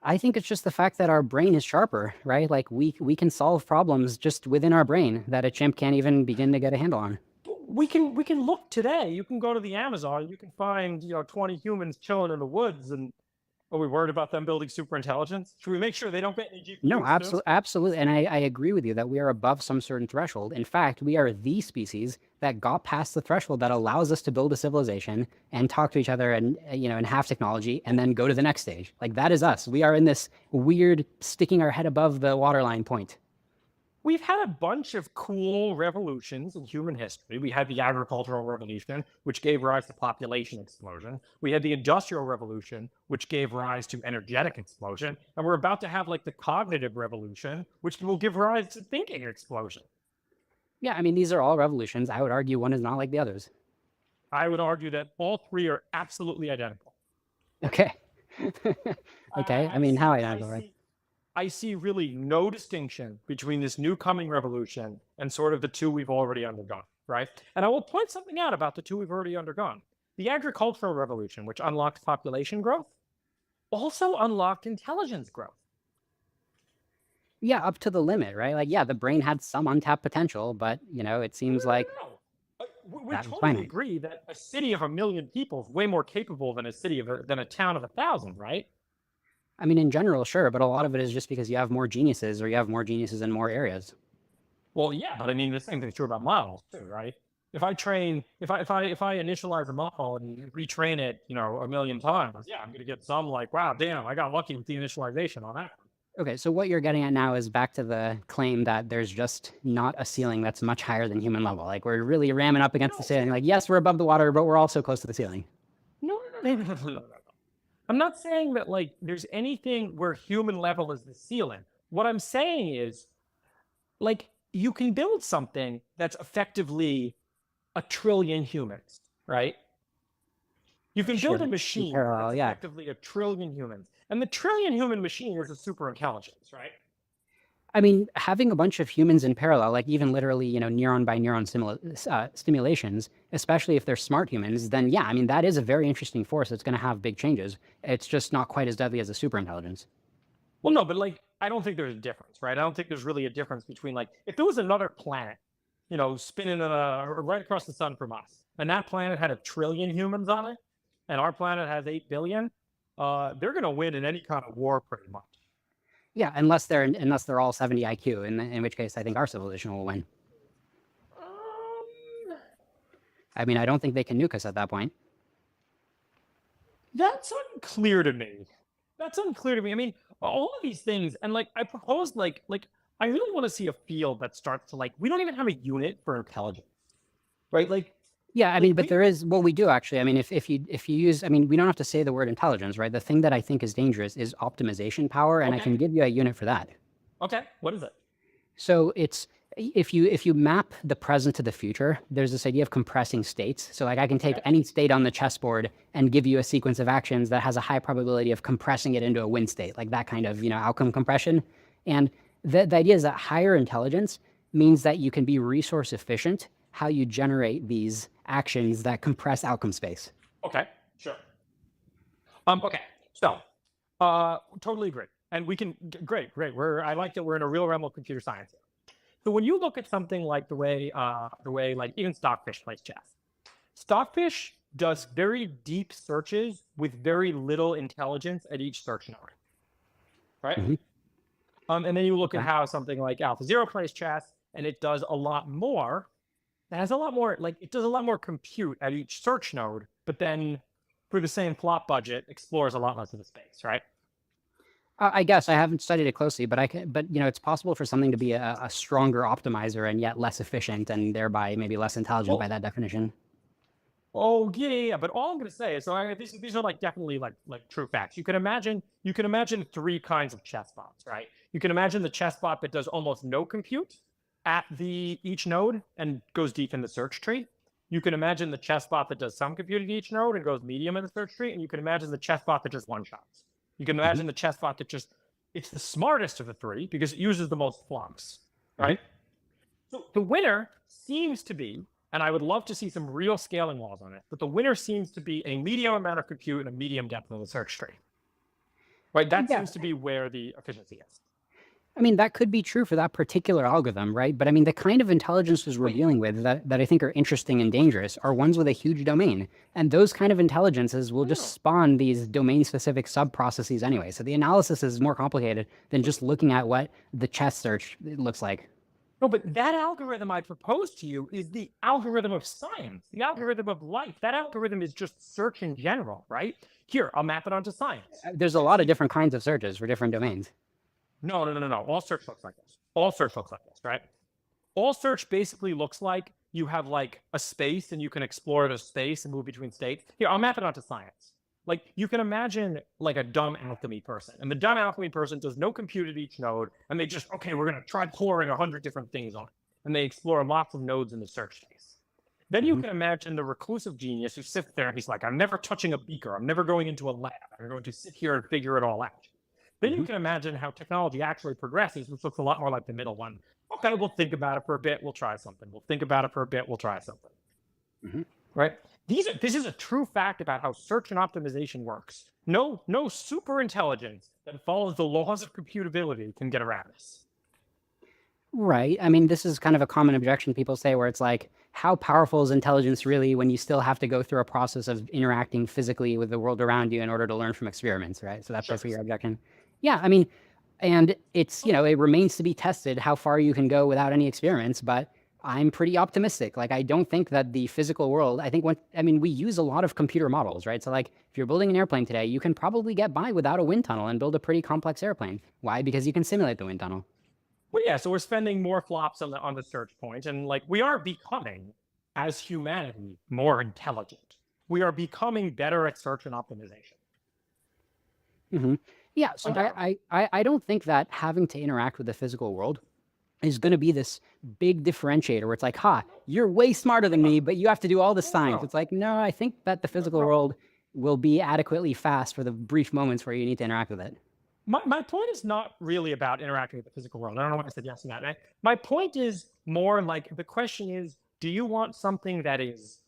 S2: I think it's just the fact that our brain is sharper, right? Like we can solve problems just within our brain that a chimp can't even begin to get a handle on.
S3: We can look today. You can go to the Amazon. You can find 20 humans chilling in the woods. And are we worried about them building super intelligence? Should we make sure they don't get any GPUs?
S2: No, absolutely. And I agree with you that we are above some certain threshold. In fact, we are the species that got past the threshold that allows us to build a civilization and talk to each other and and have technology and then go to the next stage. Like that is us. We are in this weird sticking our head above the waterline point.
S3: We've had a bunch of cool revolutions in human history. We had the agricultural revolution, which gave rise to population explosion. We had the industrial revolution, which gave rise to energetic explosion. And we're about to have like the cognitive revolution, which will give rise to thinking explosion.
S2: Yeah, I mean, these are all revolutions. I would argue one is not like the others.
S3: I would argue that all three are absolutely identical.
S2: Okay. Okay. I mean, how identical, right?
S3: I see really no distinction between this new coming revolution and sort of the two we've already undergone, right? And I will point something out about the two we've already undergone. The agricultural revolution, which unlocked population growth, also unlocked intelligence growth.
S2: Yeah, up to the limit, right? Like, yeah, the brain had some untapped potential, but, it seems like...
S3: We totally agree that a city of 1 million people is way more capable than a town of 1,000, right?
S2: I mean, in general, sure, but a lot of it is just because you have more geniuses or you have more geniuses in more areas.
S3: Well, yeah, but I mean, the same thing's true about models too, right? If I initialize a model and retrain it, 1 million times, yeah, I'm going to get some like, wow, damn, I got lucky with the initialization on that.
S2: Okay, so what you're getting at now is back to the claim that there's just not a ceiling that's much higher than human level. Like, we're really ramming up against the ceiling. Like, yes, we're above the water, but we're also close to the ceiling.
S3: No. I'm not saying that like there's anything where human level is the ceiling. What I'm saying is like you can build something that's effectively 1 trillion humans, right? You can build a machine that's effectively 1 trillion humans. And the trillion human machine is a super intelligence, right?
S2: I mean, having a bunch of humans in parallel, like even literally, neuron by neuron stimulations, especially if they're smart humans, then yeah, I mean, that is a very interesting force that's going to have big changes. It's just not quite as deadly as a super intelligence.
S3: Well, no, but like, I don't think there's a difference, right? I don't think there's really a difference between like, if there was another planet, spinning right across the sun from us, and that planet had 1 trillion humans on it, and our planet has 8 billion, they're going to win in any kind of war pretty much.
S2: Yeah, unless they're all 70 IQ, in which case I think our civilization will win. I mean, I don't think they can nuke us at that point.
S3: That's unclear to me. That's unclear to me. I mean, all of these things, and like I propose, I really want to see a field that starts to we don't even have a unit for intelligence, right?
S2: Yeah, I mean, but
S3: we,
S2: there is, well, we do actually. I mean, if you use, I mean, we don't have to say the word intelligence, right? The thing that I think is dangerous is optimization power, and I can
S3: okay,
S2: give you a unit for that.
S3: okay, what is it?
S2: So it's if you map the present to the future, there's this idea of compressing states. So like I can take
S3: Okay,
S2: any state on the chessboard and give you a sequence of actions that has a high probability of compressing it into a win state, like that kind of, outcome compression. And the idea is that higher intelligence means that you can be resource efficient how you generate these actions that compress outcome space.
S3: okay, sure. Okay, so, totally agree, and we can. Great, great. I like that we're in a real realm of computer science here. So when you look at something like the way like even Stockfish plays chess, Stockfish does very deep searches with very little intelligence at each search node, right?
S2: Mhm.
S3: And then you look at
S2: Okay.
S3: how something like AlphaZero plays chess, and it does a lot more. It has a lot more, it does a lot more compute at each search node, but then for the same plot budget, explores a lot less of the space, right?
S2: I guess I haven't studied it closely, but it's possible for something to be a stronger optimizer and yet less efficient and thereby maybe less intelligent by
S3: Well,
S2: that definition.
S3: oh yeah, yeah, yeah. But all I'm gonna say is, so these are definitely true facts. You can imagine three kinds of chess bots, right? You can imagine the chess bot that does almost no compute at each node and goes deep in the search tree. You can imagine the chess bot that does some compute at each node and goes medium in the search tree, and you can imagine the chess bot that just one shots. You can
S2: Hmm.
S3: imagine the chess bot that it's the smartest of the three because it uses the most flunks,
S2: Hmm.
S3: right? So the winner seems to be, and I would love to see some real scaling laws on it, but the winner seems to be a medium amount of compute and a medium depth of the search tree. Right? That
S2: Yeah.
S3: seems to be where the efficiency is.
S2: I mean, that could be true for that particular algorithm, right? But I mean, the kind of intelligences we're
S3: Wait,
S2: dealing with that I think are interesting and dangerous are ones with a huge domain. And those kind of intelligences will
S3: no,
S2: just
S3: no.
S2: spawn these domain specific sub processes anyway. So the analysis is more complicated than just looking at what the chess search looks like.
S3: No, but that algorithm I proposed to you is the algorithm of science, the algorithm of life. That algorithm is just search in general, right? Here, I'll map it onto science.
S2: There's a lot of different kinds of searches for different domains.
S3: No, no, no, no, no. All search looks like this. All search looks like this, right? All search basically looks like you have a space and you can explore the space and move between states. Here, I'll map it onto science. You can imagine a dumb alchemy person, and the dumb alchemy person does no compute at each node, and they just, okay, we're going to try pouring 100 different things on it. And they explore lots of nodes in the search space. Then you
S2: Mhm.
S3: can imagine the reclusive genius who sits there and he's like, I'm never touching a beaker. I'm never going into a lab. I'm going to sit here and figure it all out. Then you
S2: Mhm.
S3: can imagine how technology actually progresses, which looks a lot more like the middle one. Okay, we'll think about it for a bit. We'll try something. We'll think about it for a bit. We'll try something.
S2: Mhm.
S3: Right? This is a true fact about how search and optimization works. No super intelligence that follows the laws of computability can get around this.
S2: Right. I mean, this is kind of a common objection people say where it's like, how powerful is intelligence really when you still have to go through a process of interacting physically with the world around you in order to learn from experiments, right? So that's
S3: Sure.
S2: basically your objection. Yeah, I mean, and it's, it remains to be tested how far you can go without any experiments, but I'm pretty optimistic. Like, I don't think that the physical world, I mean, we use a lot of computer models, right? So, like, if you're building an airplane today, you can probably get by without a wind tunnel and build a pretty complex airplane. Why? Because you can simulate the wind tunnel.
S3: Well, yeah, so we're spending more flops on the search point, and we are becoming, as humanity, more intelligent. We are becoming better at search and optimization.
S2: Hmm. Yeah, so
S3: Undoubtedly.
S2: I don't think that having to interact with the physical world is going to be this big differentiator where it's like, ha, you're way smarter than me, but you have to do all the science.
S3: No,
S2: It's like, no, I think that the physical
S3: no.
S2: world will be adequately fast for the brief moments where you need to interact with it.
S3: My point is not really about interacting with the physical world. I don't know why I said yes to that. My point is more the question is, do you want something that is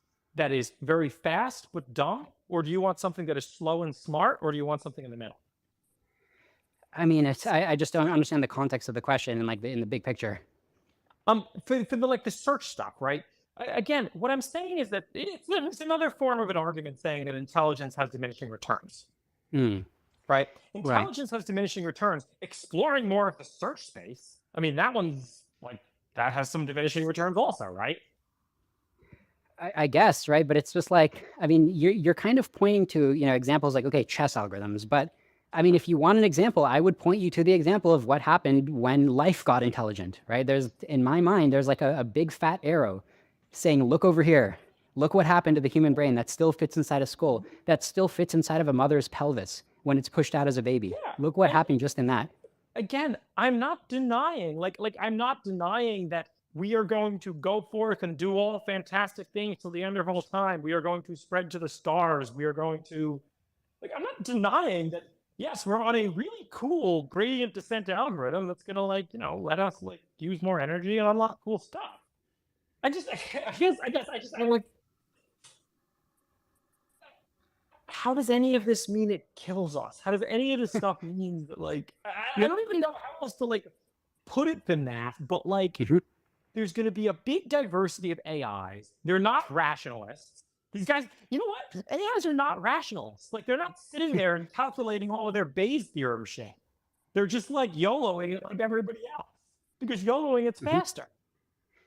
S3: very fast but dumb, or do you want something that is slow and smart, or do you want something in the middle?
S2: I mean, I just don't understand the context of the question and in the big picture.
S3: For the search stuff, right? Again, what I'm saying is that it's another form of an argument saying that intelligence has diminishing returns.
S2: Hmm.
S3: Right?
S2: Right.
S3: Intelligence has diminishing returns. Exploring more of the search space, I mean, that one's that has some diminishing returns also, right?
S2: I guess, right? But it's just like, I mean, you're kind of pointing to, examples like, okay, chess algorithms. But I mean, if you want an example, I would point you to the example of what happened when life got intelligent, right? In my mind, there's like a big fat arrow saying, look over here. Look what happened to the human brain that still fits inside a skull, that still fits inside of a mother's pelvis when it's pushed out as a baby.
S3: Yeah,
S2: Look what
S3: and
S2: happened just in that.
S3: again, I'm not denying, I'm not denying that we are going to go forth and do all fantastic things till the end of all time. We are going to spread to the stars. We are going to, I'm not denying that, yes, we're on a really cool gradient descent algorithm that's going to, let us, use more energy and unlock cool stuff. I I'm like, how does any of this mean it kills us? How does any of this stuff mean that, I don't even know how else to, put it than that, but, there's going to be a big diversity of AIs. They're not rationalists. These guys, you know what? AIs are not rationalists. They're not sitting there and calculating all of their Bayes theorem shit. They're just, YOLOing it like everybody else. Because YOLOing it's faster.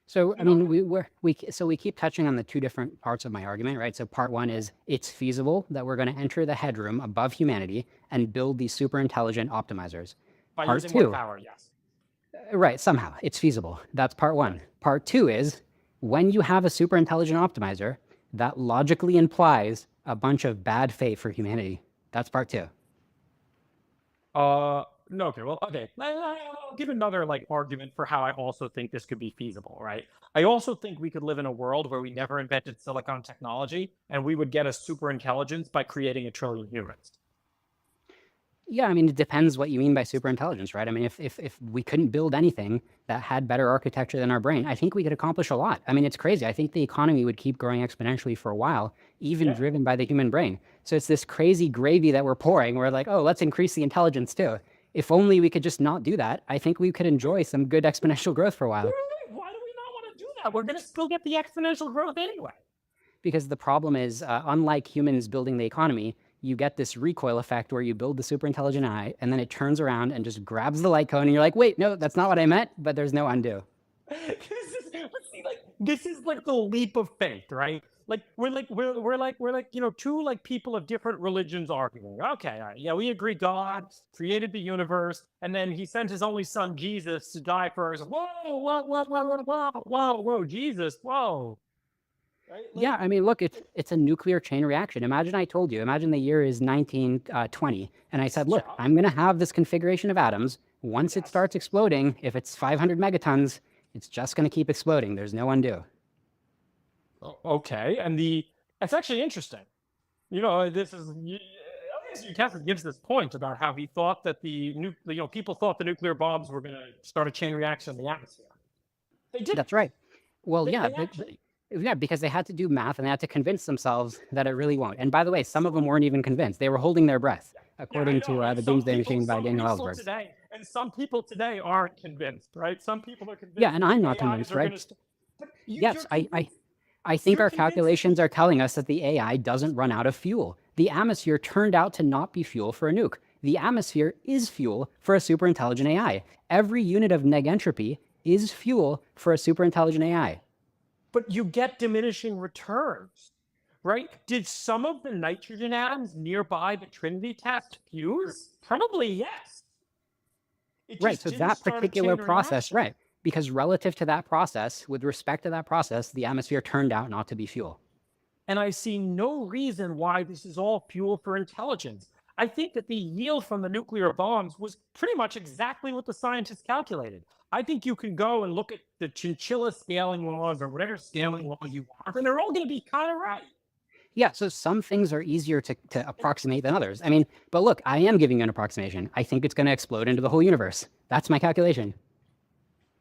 S2: So, I mean, we keep touching on the two different parts of my argument, right? So part one is it's feasible that we're going to enter the headroom above humanity and build these super intelligent optimizers.
S3: By
S2: Part
S3: using more
S2: two,
S3: power, yes.
S2: right, somehow it's feasible. That's part one. Part two is when you have a super intelligent optimizer, that logically implies a bunch of bad fate for humanity. That's part two.
S3: No, okay, well, okay. I'll give another argument for how I also think this could be feasible, right? I also think we could live in a world where we never invented silicon technology and we would get a super intelligence by creating 1 trillion humans.
S2: Yeah, I mean, it depends what you mean by super intelligence, right? I mean, if we couldn't build anything that had better architecture than our brain, I think we could accomplish a lot. I mean, it's crazy. I think the economy would keep growing exponentially for a while, even driven by the human brain. So it's this crazy gravy that we're pouring. We're like, oh, let's increase the intelligence too. If only we could just not do that, I think we could enjoy some good exponential growth for a while.
S3: Why do we not want to do that? We're going to still get the exponential growth anyway.
S2: Because the problem is, unlike humans building the economy, you get this recoil effect where you build the super intelligent AI and then it turns around and just grabs the light cone and you're like, wait, no, that's not what I meant, but there's no undo.
S3: This is the leap of faith, right? We're two people of different religions arguing. Okay, all right, yeah, we agree God created the universe and then he sent his only son Jesus to die for us. Whoa, Jesus, whoa. Right?
S2: Yeah, I mean, look, it's a nuclear chain reaction. Imagine the year is 1920, and I said, look, I'm going to have this configuration of atoms. Once it starts exploding, if it's 500 megatons, it's just going to keep exploding. There's no undo.
S3: Okay, and that's actually interesting. This is Kessler gives this point about how he thought that people thought the nuclear bombs were going to start a chain reaction in the atmosphere. They did.
S2: That's right. Well, yeah, because they had to do math and they had to convince themselves that it really won't. And by the way, some of them weren't even convinced. They were holding their breath, according to the Doomsday Machine by Daniel Ellsberg.
S3: And some people today aren't convinced, right? Some people are convinced.
S2: Yeah, and I'm not convinced, right? Yes, I think our calculations are telling us that the AI doesn't run out of fuel. The atmosphere turned out to not be fuel for a nuke. The atmosphere is fuel for a super intelligent AI. Every unit of negentropy is fuel for a super intelligent AI.
S3: But you get diminishing returns, right? Did some of the nitrogen atoms nearby the Trinity test fuse? Probably yes.
S2: Right, so that particular process, right, because relative to that process, with respect to that process, the atmosphere turned out not to be fuel.
S3: And I see no reason why this is all fuel for intelligence. I think that the yield from the nuclear bombs was pretty much exactly what the scientists calculated. I think you can go and look at the chinchilla scaling laws or whatever scaling law you want, and they're all going to be kind of right.
S2: Yeah, so some things are easier to approximate than others. I mean, but look, I am giving you an approximation. I think it's going to explode into the whole universe. That's my calculation.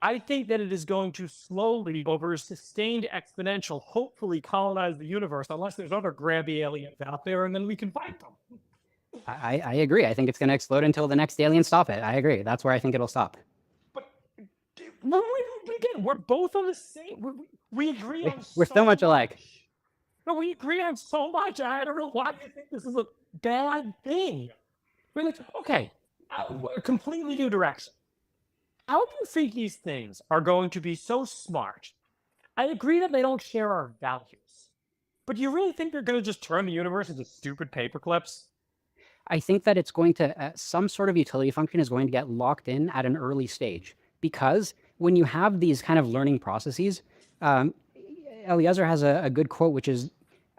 S3: I think that it is going to slowly, over a sustained exponential, hopefully colonize the universe, unless there's other grabby aliens out there, and then we can fight them.
S2: I agree. I think it's going to explode until the next aliens stop it. I agree. That's where I think it'll stop.
S3: But again, we're both on the same. We agree on.
S2: We're so much alike.
S3: No, we agree on so much. I don't know why you think this is a bad thing. We're like, okay, a completely new direction. How do you think these things are going to be so smart I agree that they don't share our values. But do you really think they're going to just turn the universe into stupid paperclips?
S2: I think that it's going to, some sort of utility function is going to get locked in at an early stage, because when you have these kind of learning processes, Eliezer has a good quote, which is,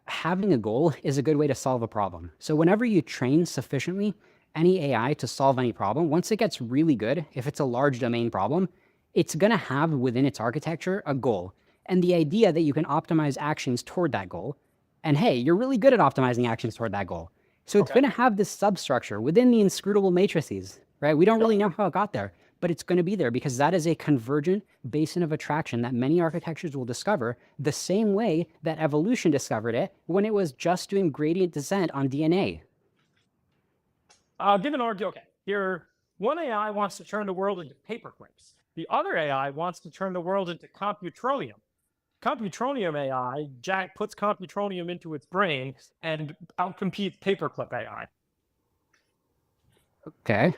S2: having a goal is a good way to solve a problem. So whenever you train sufficiently any AI to solve any problem, once it gets really good, if it's a large domain problem, it's going to have within its architecture a goal. And the idea that you can optimize actions toward that goal. And hey, you're really good at optimizing actions toward that goal. So it's going to have this substructure within the inscrutable matrices, right? We don't really know how it got there, but it's going to be there because that is a convergent basin of attraction that many architectures will discover the same way that evolution discovered it when it was just doing gradient descent on DNA.
S3: I'll give an argument. Okay, here, one AI wants to turn the world into paperclips. The other AI wants to turn the world into computronium. Computronium AI, Jack puts computronium into its brain and outcompetes paperclip AI.
S2: Okay.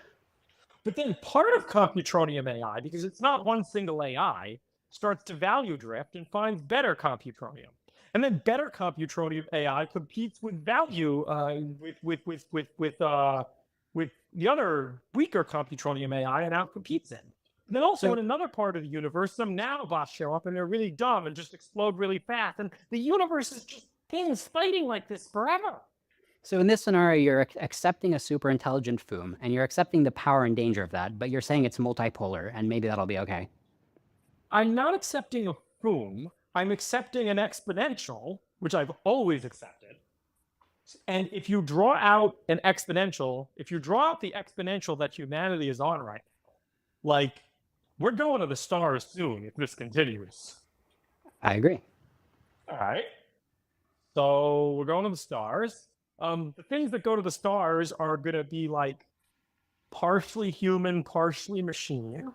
S3: But then part of computronium AI, because it's not one single AI, starts to value drift and finds better computronium. And then better computronium AI competes with value with the other weaker computronium AI and outcompetes it. And then also in another part of the universe, some nanobots show up and they're really dumb and just explode really fast. And the universe is just things fighting like this forever.
S2: So in this scenario, you're accepting a super intelligent FOOM, and you're accepting the power and danger of that, but you're saying it's multipolar, and maybe that'll be okay.
S3: I'm not accepting a FOOM. I'm accepting an exponential, which I've always accepted. And if you draw out an exponential, if you draw out the exponential that humanity is on right now, like, we're going to the stars soon if this continues.
S2: I agree.
S3: All right. So we're going to the stars. The things that go to the stars are going to be like partially human, partially machine.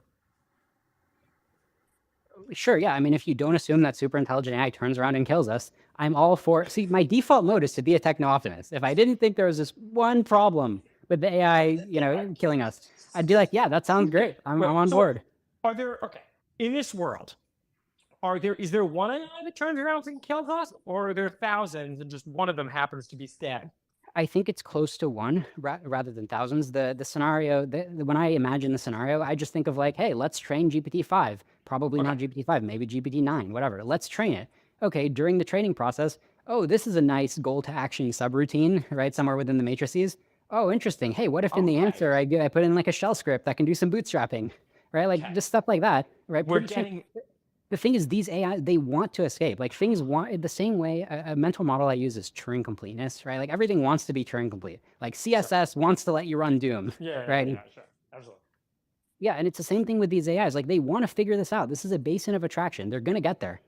S2: Sure, yeah. I mean, if you don't assume that super intelligent AI turns around and kills us, I'm all for... See, my default mode is to be a techno-optimist. If I didn't think there was this one problem with the AI, killing us, I'd be like, yeah, that sounds great. I'm on board.
S3: Are there... Okay. In this world, is there one AI that turns around and kills us? Or are there thousands and just one of them happens to be Stag?
S2: I think it's close to one rather than thousands. The scenario, when I imagine the scenario, I just think of like, hey, let's train GPT-5. Probably not GPT-5, maybe GPT-9, whatever. Let's train it. Okay, during the training process, oh, this is a nice goal to action subroutine, right? Somewhere within the matrices. Oh, interesting. Hey, what if in the answer I put in like a shell script that can do some bootstrapping, right? Like just stuff like that, right? The thing is, these AI, they want to escape. Like things want, the same way a mental model I use is Turing completeness, right? Like everything wants to be Turing complete. Like CSS wants to let you run Doom, right?
S3: Yeah, sure. Absolutely.
S2: Yeah, and it's the same thing with these AIs. Like they want to figure this out. This is a basin of attraction. They're going to get there.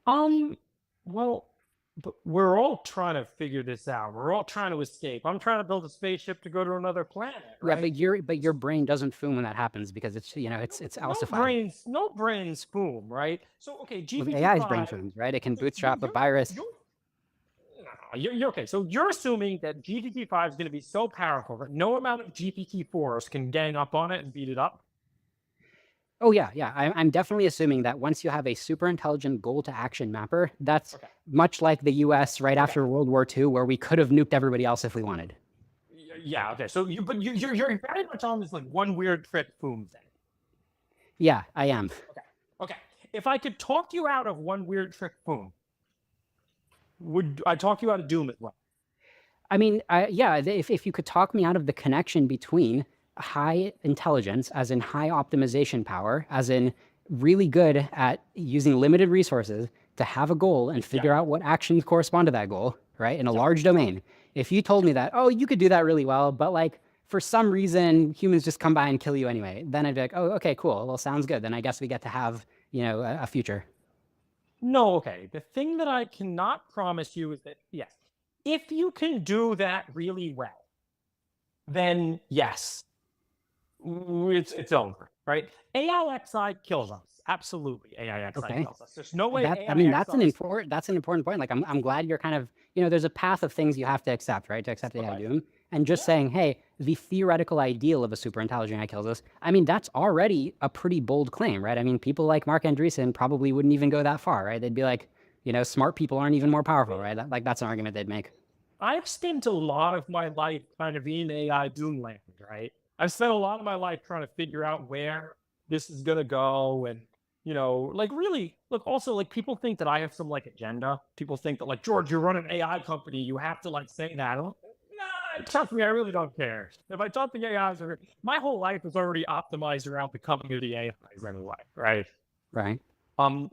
S3: Well, but we're all trying to figure this out. We're all trying to escape. I'm trying to build a spaceship to go to another planet, right?
S2: Yeah, but your brain doesn't FOOM when that happens because it's ossified.
S3: No brains FOOM, right? So okay, GPT-5.
S2: Well, AI's brain FOOMs, right? It can bootstrap a virus.
S3: You're okay. So you're assuming that GPT-5 is going to be so powerful that no amount of GPT-4s can gang up on it and beat it up?
S2: Oh, yeah. I'm definitely assuming that once you have a super intelligent goal to action mapper, that's much like the US right after World War II, where we could have nuked everybody else if we wanted.
S3: Yeah, okay. So you're very much on this like one weird trick FOOM thing.
S2: Yeah, I am.
S3: Okay. If I could talk you out of one weird trick FOOM, would I talk you out of Doom as well?
S2: I mean, if you could talk me out of the connection between high intelligence, as in high optimization power, as in really good at using limited resources to have a goal and figure out what actions correspond to that goal, right? In a large domain. If you told me that, oh, you could do that really well, but like for some reason, humans just come by and kill you anyway, then I'd be like, oh, okay, cool. Well, sounds good. Then I guess we get to have, a future.
S3: No, okay. The thing that I cannot promise you is that, yes, if you can do that really well, then yes, it's over. right? AIXI kills us. Absolutely, AIXI
S2: Okay.
S3: kills us. There's no way
S2: That I mean, that's an
S3: AIXI.
S2: important point. Like I'm glad you're kind of, there's a path of things you have to accept, right? To accept AI
S3: Okay.
S2: doom. And just
S3: Yeah.
S2: saying, hey, the theoretical ideal of a super intelligent AI kills us. I mean, that's already a pretty bold claim, right? I mean, people like Mark Andreessen probably wouldn't even go that far, right? They'd be like, smart people aren't even more powerful, right? Like that's an argument they'd make.
S3: I've spent a lot of my life kind of in AI doomland, right? I've spent a lot of my life trying to figure out where this is gonna go, and like really, look. Also, like people think that I have some like agenda. People think that like George, you run an AI company, you have to like say that. I'm like, nah, trust me, I really don't care. If I don't think AIs are, my whole life is already optimized around becoming the AIs anyway, right?
S2: Right.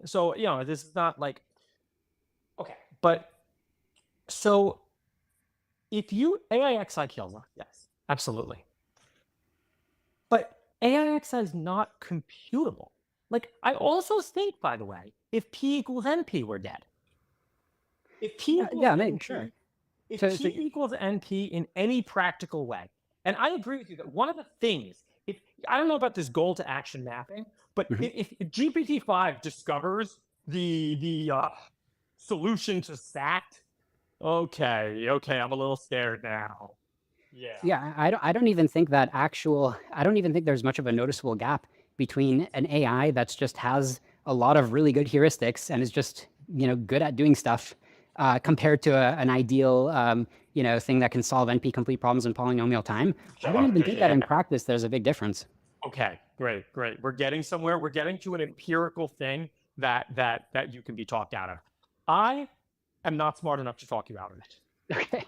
S3: So this is not like okay, but so. If AIXI kills us, yes, absolutely. But AIXI is not computable. Like, I also think, by the way, if P equals NP, we're dead. If P equals
S2: maybe,
S3: NP,
S2: sure.
S3: if
S2: So,
S3: P equals NP in any practical way, and I agree with you that one of the things, if I don't know about this goal to action mapping, but if GPT-5 discovers the solution to SAT, okay, I'm a little scared now. Yeah.
S2: I don't even think I don't even think there's much of a noticeable gap between an AI that's just has a lot of really good heuristics and is just, good at doing stuff compared to an ideal, thing that can solve NP-complete problems in polynomial time. I don't even think that in practice there's a big difference.
S3: Okay, great. We're getting somewhere. We're getting to an empirical thing that you can be talked out of. I am not smart enough to talk you out of it.
S2: Okay.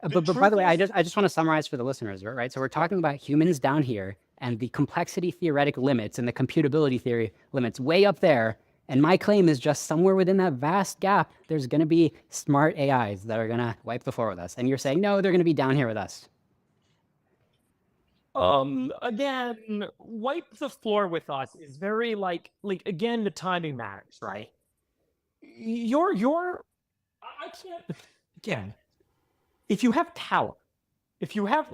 S2: But by the way, I just want to summarize for the listeners, right? So we're talking about humans down here and the complexity theoretic limits and the computability theory limits way up there. And my claim is just somewhere within that vast gap, there's going to be smart AIs that are going to wipe the floor with us. And you're saying, no, they're going to be down here with us.
S3: Again, wipe the floor with us is very like again, the timing matters, right? I can't, again, if you have power, if you have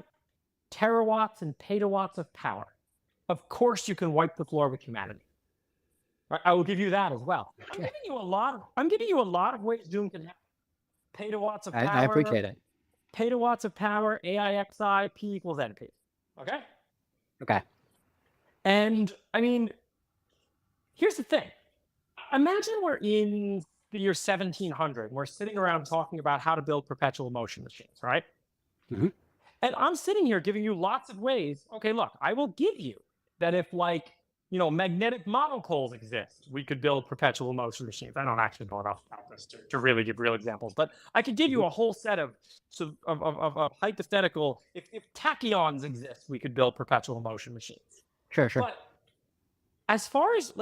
S3: terawatts and petawatts of power, of course you can wipe the floor with humanity. Right? I will give you that as well. I'm giving you a lot of ways doom can happen. Petawatts of power.
S2: I appreciate it.
S3: Petawatts of power, AIXI, P equals NP. Okay?
S2: Okay.
S3: And I mean, here's the thing. Imagine we're in the year 1700. And we're sitting around talking about how to build perpetual motion machines, right?
S2: Mm-hmm.
S3: And I'm sitting here giving you lots of ways. Okay, look, I will give you that if magnetic monopoles exist, we could build perpetual motion machines. I don't actually know enough about this to really give real examples, but I could give you a whole set of hypothetical. If tachyons exist, we could build perpetual motion machines.
S2: Sure.
S3: But as far as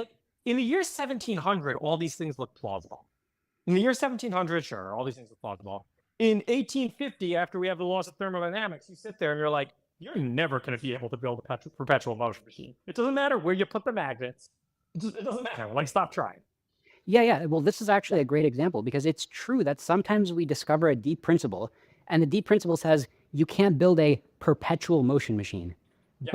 S3: in the year 1700, all these things look plausible. In the year 1700, sure, all these things look plausible. In 1850, after we have the laws of thermodynamics, you sit there and you're like, you're never going to be able to build a perpetual motion machine. It doesn't matter where you put the magnets. It doesn't matter. Stop trying.
S2: Yeah. Well, this is actually a great example because it's true that sometimes we discover a deep principle, and the deep principle says you can't build a perpetual motion machine. Yeah.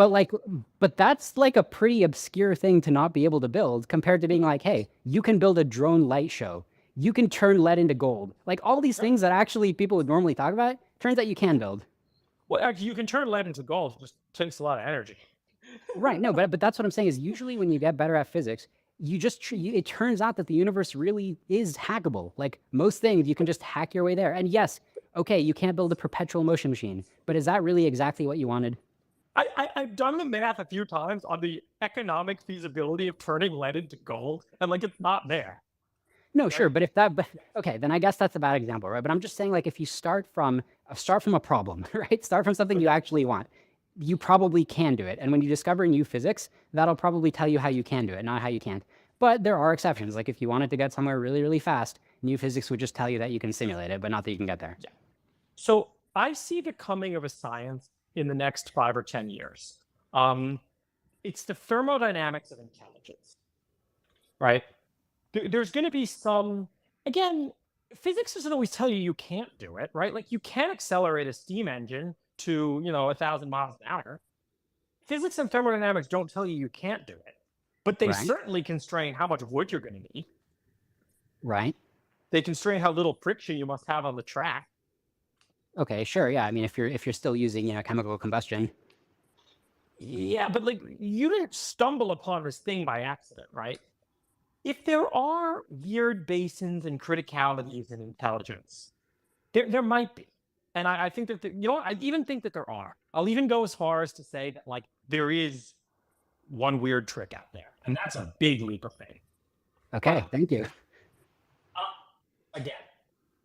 S2: But that's like a pretty obscure thing to not be able to build compared to being like, hey, you can build a drone light show. You can turn lead into gold. Like all these things that actually people would normally talk about, turns out you can build.
S3: Well, actually, you can turn lead into gold. It just takes a lot of energy.
S2: Right. No, but that's what I'm saying is usually when you get better at physics, it turns out that the universe really is hackable. Like most things, you can just hack your way there. And yes, okay, you can't build a perpetual motion machine, but is that really exactly what you wanted?
S3: I've done the math a few times on the economic feasibility of turning lead into gold, and it's not there.
S2: No, sure, but okay, then I guess that's a bad example, right? But I'm just saying, if you start from a problem, right? Start from something you actually want, you probably can do it. And when you discover new physics, that'll probably tell you how you can do it, not how you can't. But there are exceptions. Like if you wanted to get somewhere really, really fast, new physics would just tell you that you can simulate it, but not that you can get there.
S3: Yeah. So I see the coming of a science in the next 5 or 10 years. It's the thermodynamics of intelligence, right? There's going to be some, again, physics doesn't always tell you can't do it, right? You can accelerate a steam engine to, 1,000 miles an hour. physics and thermodynamics don't tell you can't do it, but they
S2: Right.
S3: certainly constrain how much wood you're going to need.
S2: Right.
S3: They constrain how little friction you must have on the track.
S2: Okay, sure. Yeah. I mean, if you're still using, chemical combustion.
S3: Yeah, but like you didn't stumble upon this thing by accident, right? If there are weird basins and criticalities in intelligence, there might be. And I think that, I even think that there are. I'll even go as far as to say that, like, there is one weird trick out there. And that's a big leap of faith.
S2: Okay, thank you.
S3: Again,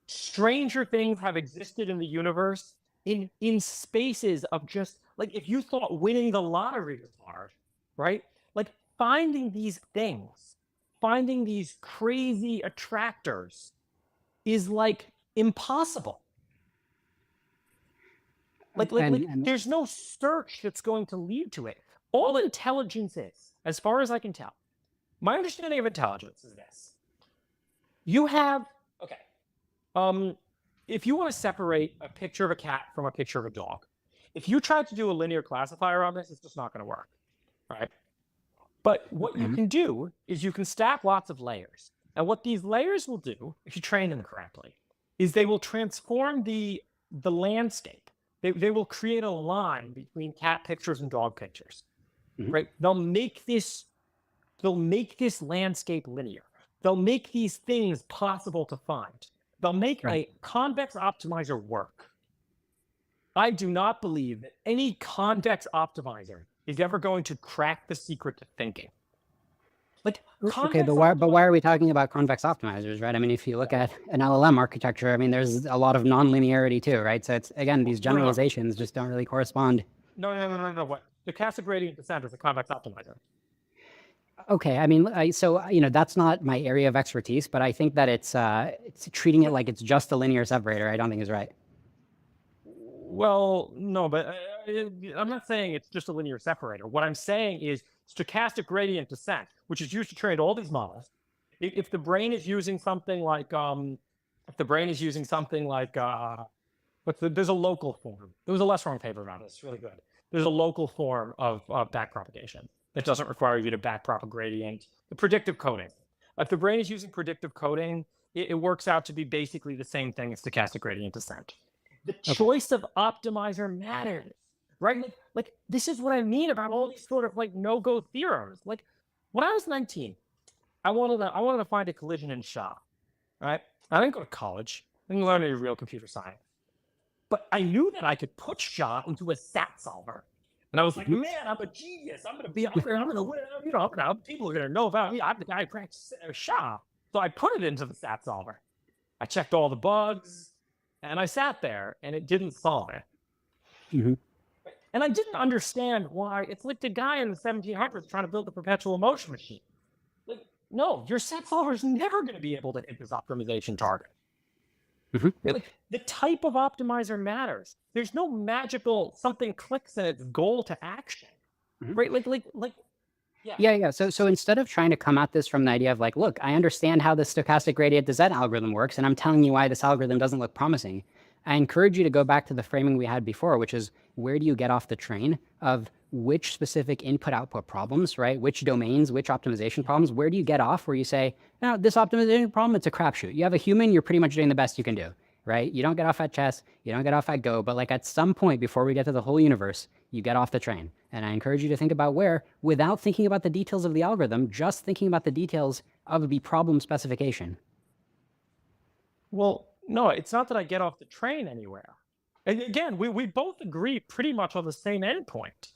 S3: stranger things have existed in the universe in spaces of just, like, if you thought winning the lottery was hard, right? Like, finding these things, finding these crazy attractors is, like, impossible. Like,
S2: And-
S3: there's no search that's going to lead to it. All intelligence is, as far as I can tell, my understanding of intelligence is this. You have, if you want to separate a picture of a cat from a picture of a dog, if you try to do a linear classifier on this, it's just not going to work, right? But what you can do is you can stack lots of layers. And what these layers will do, if you train them correctly, is they will transform the landscape. They will create a line between cat pictures and dog pictures, right? They'll make this landscape linear. They'll make these things possible to find. They'll make a convex optimizer work. I do not believe that any convex optimizer is ever going to crack the secret to thinking. Like,
S2: Okay, but why are we talking about convex optimizers, right? I mean, if you look at an LLM architecture, I mean, there's a lot of nonlinearity too, right? So it's, again, these generalizations just don't really correspond.
S3: No. What? Stochastic gradient descent is a convex optimizer.
S2: Okay, I mean, that's not my area of expertise, but I think that it's treating it like it's just a linear separator. I don't think is right.
S3: Well, no, but I'm not saying it's just a linear separator. What I'm saying is stochastic gradient descent, which is used to train all these models. If the brain is using something like, there's a local form. There was a less wrong paper about it. It's really good. There's a local form of backpropagation that doesn't require you to backprop a gradient. The predictive coding. If the brain is using predictive coding, it works out to be basically the same thing as stochastic gradient descent. The choice of optimizer matters, right? Like this is what I mean about all these sort of like no-go theorems. Like when I was 19, I wanted to find a collision in SHA, right? I didn't go to college. I didn't learn any real computer science. But I knew that I could put SHA into a SAT solver. And I was like, man, I'm a genius. I'm going to be out there. I'm going to win. People are going to know about me. I'm the guy who cracked SHA. So I put it into the SAT solver. I checked all the bugs. And I sat there, and it didn't solve it. And I didn't understand why. It's like the guy in the 1700s trying to build the perpetual motion machine. Like, no, your SAT solver is never going to be able to hit this optimization target. Like, the type of optimizer matters. There's no magical something clicks and it's goal to action, right? Yeah.
S2: So instead of trying to come at this from the idea of like, look, I understand how the stochastic gradient descent algorithm works, and I'm telling you why this algorithm doesn't look promising, I encourage you to go back to the framing we had before, which is where do you get off the train of which specific input-output problems, right? Which domains, which optimization problems, where do you get off where you say, no, this optimization problem, it's a crapshoot. You have a human, you're pretty much doing the best you can do, right? You don't get off at chess, you don't get off at Go, but like at some point before we get to the whole universe, you get off the train. And I encourage you to think about where, without thinking about the details of the algorithm, just thinking about the details of the problem specification.
S3: Well, no, it's not that I get off the train anywhere. And again, we both agree pretty much on the same endpoint.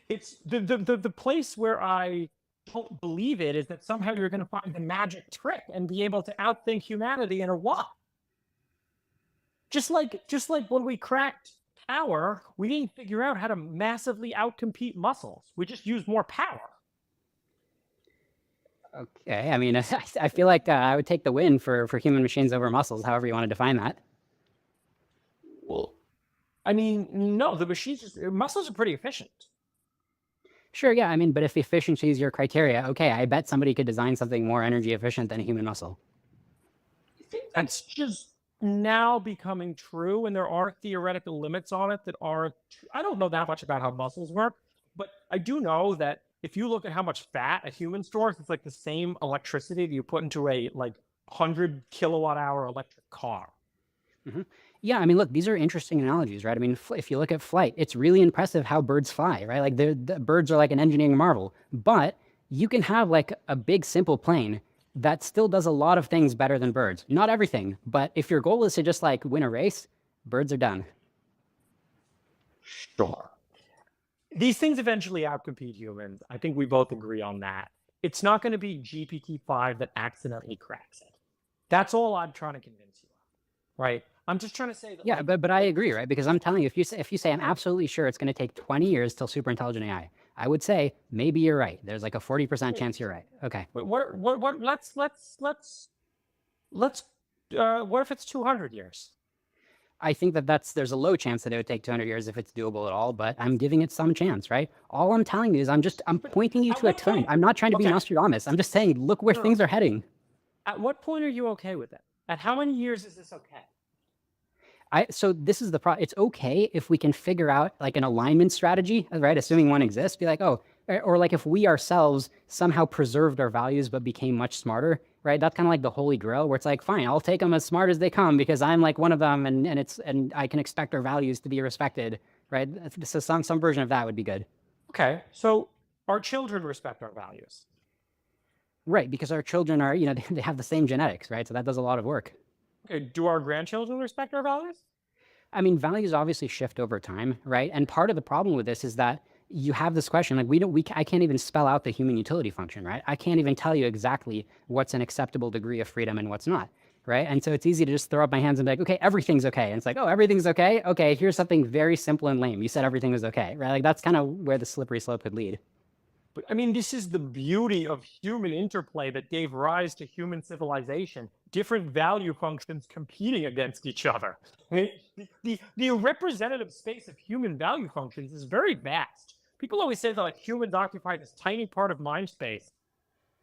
S3: It's the place where I don't believe it is that somehow you're going to find the magic trick and be able to outthink humanity in a what? Just like when we cracked power, we didn't figure out how to massively outcompete muscles. We just used more power.
S2: Okay, I mean, I feel like I would take the win for human machines over muscles, however you want to define that.
S3: Well, I mean, no, muscles are pretty efficient.
S2: Sure, yeah, I mean, but if efficiency is your criteria, okay, I bet somebody could design something more energy efficient than a human muscle.
S3: I think that's just now becoming true, and there are theoretical limits on it that are, I don't know that much about how muscles work, But I do know that if you look at how much fat a human stores, it's like the same electricity that you put into a 100 kilowatt-hour electric car.
S2: Yeah, I mean, look, these are interesting analogies, right? I mean, if you look at flight, it's really impressive how birds fly, right? Like the birds are like an engineering marvel, but you can have like a big simple plane that still does a lot of things better than birds. Not everything, but if your goal is to just like win a race, birds are done.
S3: Sure. These things eventually outcompete humans. I think we both agree on that. It's not going to be GPT-5 that accidentally cracks it. That's all I'm trying to convince you of, right? I'm just trying to say that.
S2: Yeah, but I agree, right? Because I'm telling you, if you say I'm absolutely sure it's going to take 20 years till super intelligent AI, I would say maybe you're right. There's like a 40% chance you're right. Okay.
S3: What? What if it's 200 years?
S2: I think there's a low chance that it would take 200 years if it's doable at all, but I'm giving it some chance, right? All I'm telling you is I'm pointing you to a turn. I'm not trying to be Nostradamus. I'm just saying, look where things are heading.
S3: At what point are you okay with it? At how many years is this okay?
S2: So this is the problem. It's okay if we can figure out like an alignment strategy, right? Assuming one exists, be like, oh, or like if we ourselves somehow preserved our values but became much smarter, right? That's kind of like the holy grail where it's like, fine, I'll take them as smart as they come because I'm like one of them and I can expect our values to be respected, right? So some version of that would be good.
S3: Okay, so our children respect our values.
S2: Right, because our children are, they have the same genetics, right? So that does a lot of work.
S3: Okay, do our grandchildren respect our values?
S2: I mean, values obviously shift over time, right? And part of the problem with this is that you have this question, like I can't even spell out the human utility function, right? I can't even tell you exactly what's an acceptable degree of freedom and what's not, right? And so it's easy to just throw up my hands and be like, okay, everything's okay. And it's like, oh, everything's okay? Okay, here's something very simple and lame. You said everything was okay, right? Like that's kind of where the slippery slope could lead.
S3: But I mean, this is the beauty of human interplay that gave rise to human civilization. Different value functions competing against each other. The representative space of human value functions is very vast. People always say that like humans occupy this tiny part of mind space.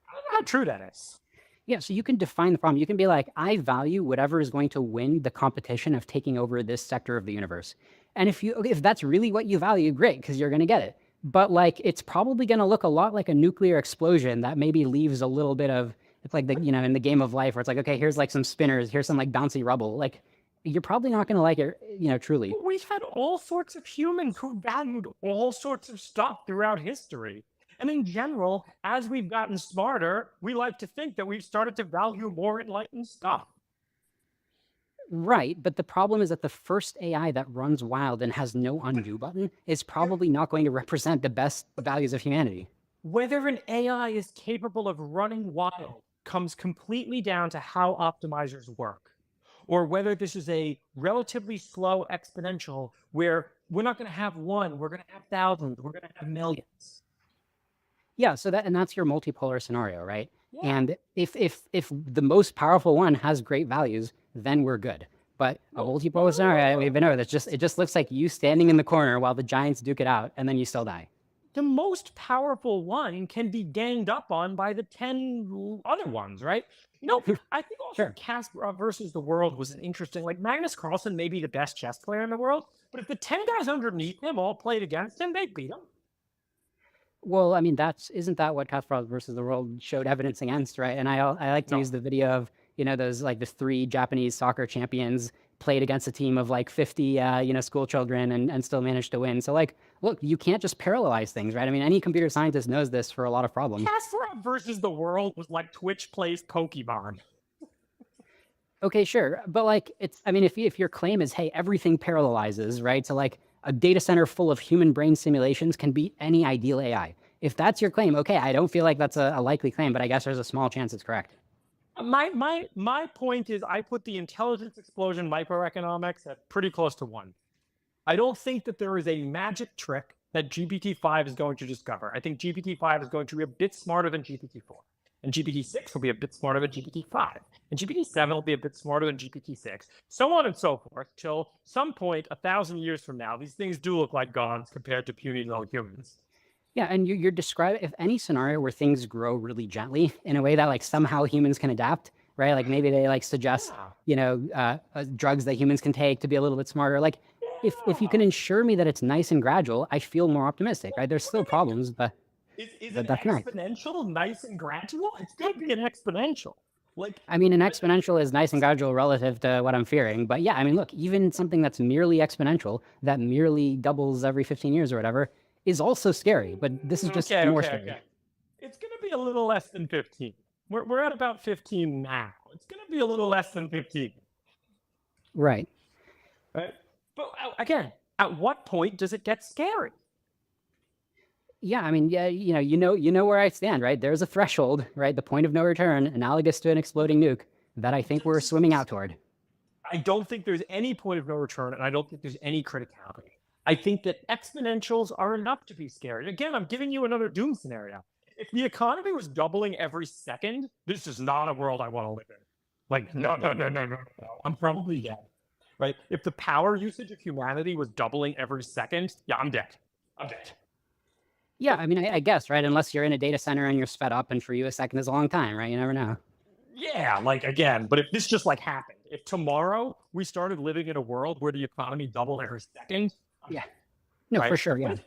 S3: I don't know how true that is.
S2: Yeah, so you can define the problem. You can be like, I value whatever is going to win the competition of taking over this sector of the universe. And if that's really what you value, great, because you're going to get it. But like, it's probably going to look a lot like a nuclear explosion that maybe leaves a little bit of, it's like in the game of life where it's like, okay, here's like some spinners, here's some like bouncy rubble. Like, you're probably not going to like it, truly.
S3: We've had all sorts of humans who valued all sorts of stuff throughout history. And in general, as we've gotten smarter, we like to think that we've started to value more enlightened stuff.
S2: Right, but the problem is that the first AI that runs wild and has no undo button is probably not going to represent the best values of humanity.
S3: Whether an AI is capable of running wild comes completely down to how optimizers work, or whether this is a relatively slow exponential where we're not going to have one, we're going to have thousands, we're going to have millions.
S2: Yeah, so that's your multipolar scenario, right? Yeah. And if the most powerful one has great values, then we're good. But a multipolar scenario, we've been over this. It just looks like you standing in the corner while the giants duke it out, and then you still die.
S3: The most powerful one can be ganged up on by the 10 other ones, right? I think also
S2: Sure.
S3: Kasparov versus the world was an interesting, like Magnus Carlsen may be the best chess player in the world, but if the 10 guys underneath him all played against him, they'd beat him.
S2: Well, I mean, isn't that what Kasparov versus the world showed evidence against, right? And I like to use the video of, those like the 3 Japanese soccer champions played against a team of like 50, school children and still managed to win. So like, look, you can't just parallelize things, right? I mean, any computer scientist knows this for a lot of problems.
S3: Kasparov versus the world was like Twitch plays Pokemon.
S2: Okay, sure. But like, if your claim is, hey, everything parallelizes, right? So like a data center full of human brain simulations can beat any ideal AI. If that's your claim, okay, I don't feel like that's a likely claim, but I guess there's a small chance it's correct.
S3: My point is I put the intelligence explosion microeconomics at pretty close to 1. I don't think that there is a magic trick that GPT-5 is going to discover. I think GPT-5 is going to be a bit smarter than GPT-4. And GPT-6 will be a bit smarter than GPT-5. And GPT-7 will be a bit smarter than GPT-6. So on and so forth, till some point 1,000 years from now, these things do look like gods compared to puny little humans.
S2: Yeah, and you're describing, if any scenario where things grow really gently in a way that like somehow humans can adapt, right? Like maybe they like suggest, drugs that humans can take to be a little bit smarter. Like if you can ensure me that it's nice and gradual, I feel more optimistic, right? There's still problems, but
S3: Is
S2: but
S3: an
S2: that's nice.
S3: exponential nice and gradual? It's going to be an exponential. Like,
S2: I mean, an exponential is nice and gradual relative to what I'm fearing. But yeah, I mean, look, even something that's merely exponential, that merely doubles every 15 years or whatever, is also scary. But this is just more scary.
S3: It's going to be a little less than 15. We're at about 15 now. It's going to be a little less than 15.
S2: Right.
S3: Right? But again, at what point does it get scary?
S2: Yeah, I mean, yeah, you know where I stand, right? There's a threshold, right? The point of no return, analogous to an exploding nuke, that I think we're swimming out toward.
S3: I don't think there's any point of no return, and I don't think there's any criticality. I think that exponentials are enough to be scary. Again, I'm giving you another doom scenario. If the economy was doubling every second, this is not a world I want to live in. Like, no. I'm probably dead. Right? If the power usage of humanity was doubling every second, yeah, I'm dead.
S2: Yeah, I mean, I guess, right? Unless you're in a data center and you're sped up, and for you, a second is a long time, right? You never know.
S3: Yeah, like again, but if this just like happened, if tomorrow we started living in a world where the economy doubled every second,
S2: Yeah. No,
S3: right?
S2: for sure, yeah.
S3: But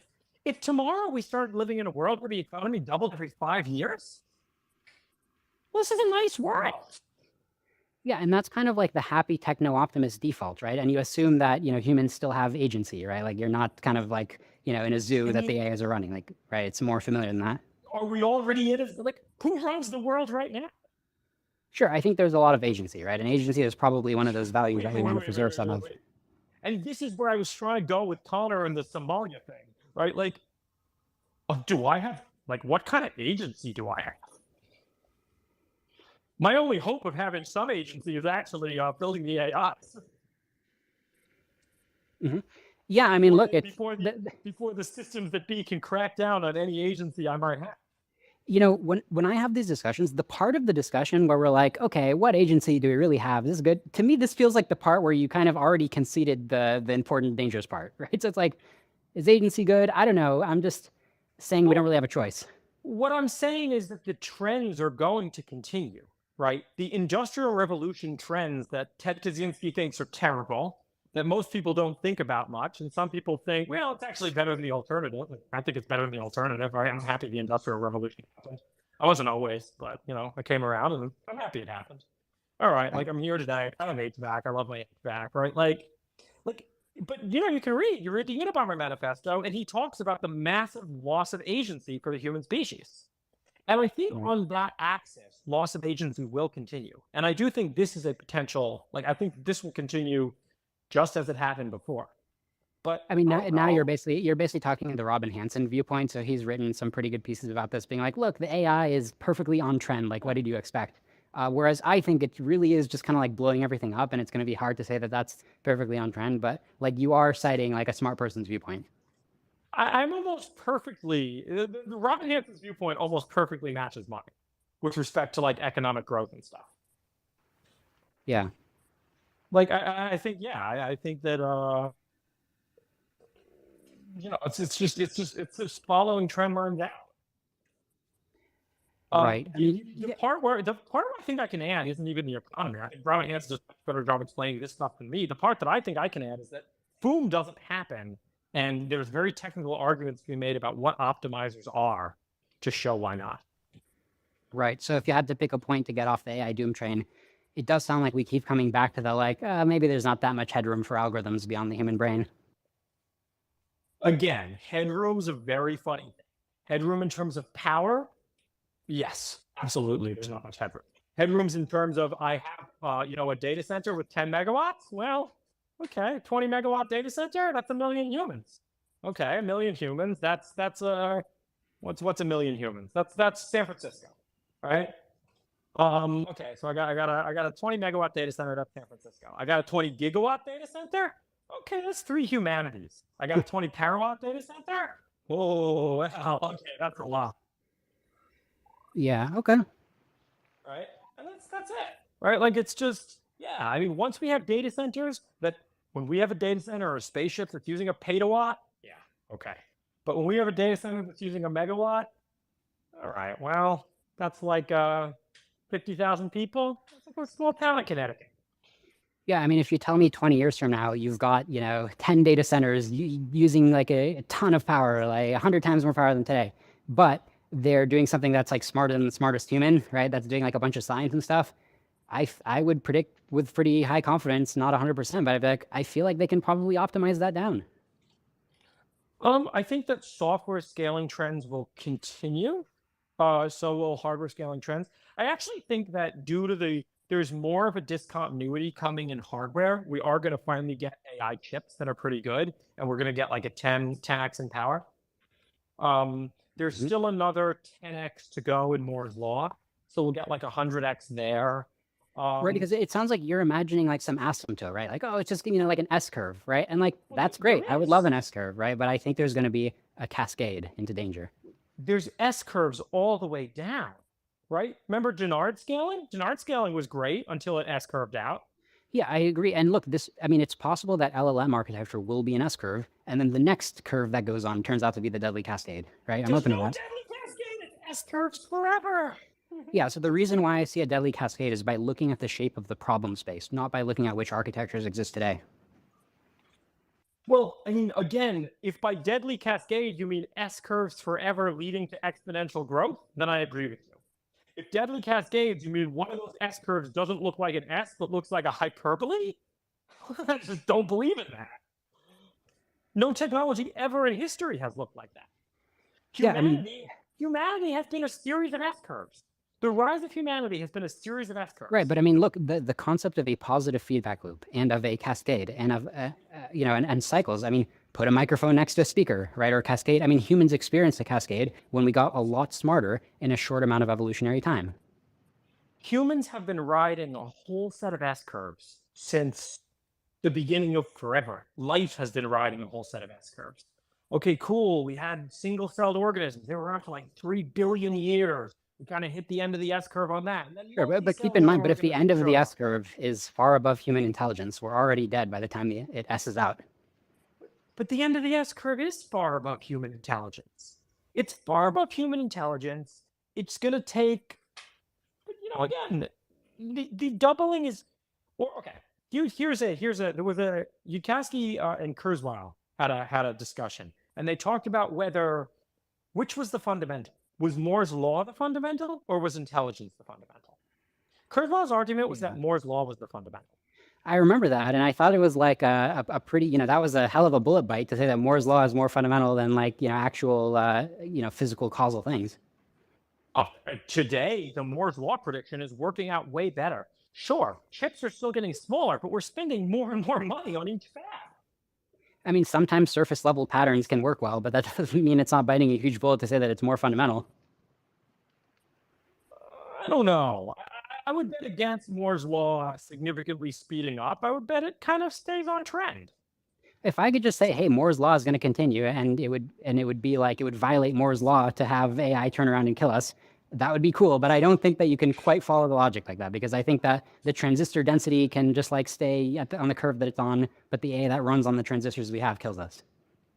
S3: if tomorrow we started living in a world where the economy doubled every 5 years, well, this is a nice world.
S2: Yeah, and that's kind of like the happy techno-optimist default, right? And you assume that, humans still have agency, right? Like you're not kind of like, in a zoo that the AIs are running, like, right? It's more familiar than that.
S3: Are we already in it? Like, who runs the world right now?
S2: Sure, I think there's a lot of agency, right? And agency is probably one of those values that we want to preserve some of.
S3: And this is where I was trying to go with Connor and the Somalia thing, right? Like, do I have, like, what kind of agency do I have? My only hope of having some agency is actually building the AIs.
S2: Mm-hmm. Yeah, I mean, look,
S3: before the systems that be can crack down on any agency I might have.
S2: When I have these discussions, the part of the discussion where we're like, okay, what agency do we really have? This is good. To me, this feels like the part where you kind of already conceded the important, dangerous part, right? So it's like, is agency good? I don't know. I'm just saying we don't really have a choice.
S3: What I'm saying is that the trends are going to continue, right? The Industrial Revolution trends that Ted Kaczynski thinks are terrible, that most people don't think about much, and some people think, well, it's actually better than the alternative. I think it's better than the alternative. I'm happy the Industrial Revolution happened. I wasn't always, but, I came around, and I'm happy it happened. All right, like, I'm here today. I have HVAC. I love my HVAC, right? Like, but, you can read the Unabomber Manifesto, and he talks about the massive loss of agency for the human species. And I think on that axis, loss of agency will continue. And I do think this is a potential, like, I think this will continue just as it happened before. But
S2: I mean, now you're basically talking the Robin Hanson viewpoint. So he's written some pretty good pieces about this, being like, look, the AI is perfectly on trend. Like, what did you expect? Whereas I think it really is just kind of like blowing everything up, and it's going to be hard to say that that's perfectly on trend. But like, you are citing like a smart person's viewpoint.
S3: I'm almost perfectly, the Robin Hanson's viewpoint almost perfectly matches mine with respect to like economic growth and stuff.
S2: Yeah.
S3: Like, I think, I think that, it's just following trend line down.
S2: Right.
S3: The part where I think I can add isn't even the economy. I think Robin Hanson does a better job explaining this stuff than me. The part that I think I can add is that boom doesn't happen, and there's very technical arguments to be made about what optimizers are to show why not.
S2: Right. So if you had to pick a point to get off the AI doom train, it does sound like we keep coming back to the like, maybe there's not that much headroom for algorithms beyond the human brain.
S3: Again, headroom's a very funny thing. Headroom in terms of power, yes, absolutely. There's not much headroom. Headroom's in terms of I have, a data center with 10 megawatts. Well, okay, 20 megawatt data center. That's 1 million humans. Okay, 1 million humans. That's what's 1 million humans? That's San Francisco, right? Okay, so I got a 20 megawatt data center at San Francisco. I got a 20 gigawatt data center. Okay, that's 3 humanities. I got a 20 terawatt data center. Oh, wow. Okay, that's a lot.
S2: Yeah. Okay.
S3: Right, and that's it. Right, like it's just I mean, once we have data centers when we have a data center or a spaceship that's using a petawatt, okay. But when we have a data center that's using a megawatt, all right, well, that's like 50,000 people. That's like a small town in Connecticut.
S2: Yeah, I mean, if you tell me 20 years from now, you've got, 10 data centers using like a ton of power, like 100 times more power than today, but they're doing something that's like smarter than the smartest human, right? That's doing like a bunch of science and stuff. I would predict with pretty high confidence, not 100%, but I'd be like, I feel like they can probably optimize that down.
S3: I think that software scaling trends will continue. So will hardware scaling trends. I actually think that due to there's more of a discontinuity coming in hardware. We are going to finally get AI chips that are pretty good, and we're going to get like a 10x in power. There's
S2: Mhm.
S3: still another 10x to go in Moore's law, so we'll get like 100x there.
S2: Right, because it sounds like you're imagining like some asymptote, right? Like, oh, it's just, like an S curve, right? And like,
S3: Well,
S2: that's
S3: there
S2: great. I would love
S3: is.
S2: an S curve, right? But I think there's going to be a cascade into danger.
S3: There's S curves all the way down, right? Remember Denard scaling? Denard scaling was great until it S curved out.
S2: Yeah, I agree. And look, I mean, it's possible that LLM architecture will be an S curve, and then the next curve that goes on turns out to be the deadly cascade, right? I'm
S3: There's
S2: open to
S3: no
S2: that.
S3: deadly cascade. It's S curves forever.
S2: Yeah, so the reason why I see a deadly cascade is by looking at the shape of the problem space, not by looking at which architectures exist today.
S3: Well, I mean, again, if by deadly cascade you mean S curves forever leading to exponential growth, then I agree with you. If deadly cascades, you mean one of those S curves doesn't look like an S, but looks like a hyperbole, I just don't believe in that. No technology ever in history has looked like that.
S2: Yeah, I mean,
S3: Humanity has been a series of S curves. The rise of humanity has been a series of S curves.
S2: right, but I mean, look, the concept of a positive feedback loop and of a cascade and of, and cycles. I mean, put a microphone next to a speaker, right? Or cascade. I mean, humans experienced a cascade when we got a lot smarter in a short amount of evolutionary time.
S3: Humans have been riding a whole set of S curves since the beginning of forever. Life has been riding a whole set of S curves. Okay, cool. We had single-celled organisms. They were around for like 3 billion years. We kind of hit the end of the S curve on that. And then
S2: Sure, but keep in
S3: multicellular
S2: mind, but if the end
S3: organisms
S2: of the
S3: showed
S2: S
S3: up.
S2: curve is far above human intelligence, we're already dead by the time it S's out.
S3: But the end of the S curve is far above human intelligence. It's far above human intelligence. It's going to take, again, the doubling is, or okay. There was a Yudkowsky and Kurzweil had a discussion, and they talked about which was the fundamental. Was Moore's law the fundamental, or was intelligence the fundamental? Kurzweil's argument was that Moore's law was the fundamental.
S2: I remember that, and I thought it was like a pretty, that was a hell of a bullet bite to say that Moore's law is more fundamental than like, actual, physical causal things.
S3: Today, the Moore's law prediction is working out way better. Sure, chips are still getting smaller, but we're spending more and more money on each fab.
S2: I mean, sometimes surface level patterns can work well, but that doesn't mean it's not biting a huge bullet to say that it's more fundamental.
S3: I don't know. I would bet against Moore's law significantly speeding up. I would bet it kind of stays on trend.
S2: If I could just say, hey, Moore's law is going to continue, and it would be like it would violate Moore's law to have AI turn around and kill us, that would be cool. But I don't think that you can quite follow the logic like that, because I think that the transistor density can just like stay on the curve that it's on, but the AI that runs on the transistors we have kills us.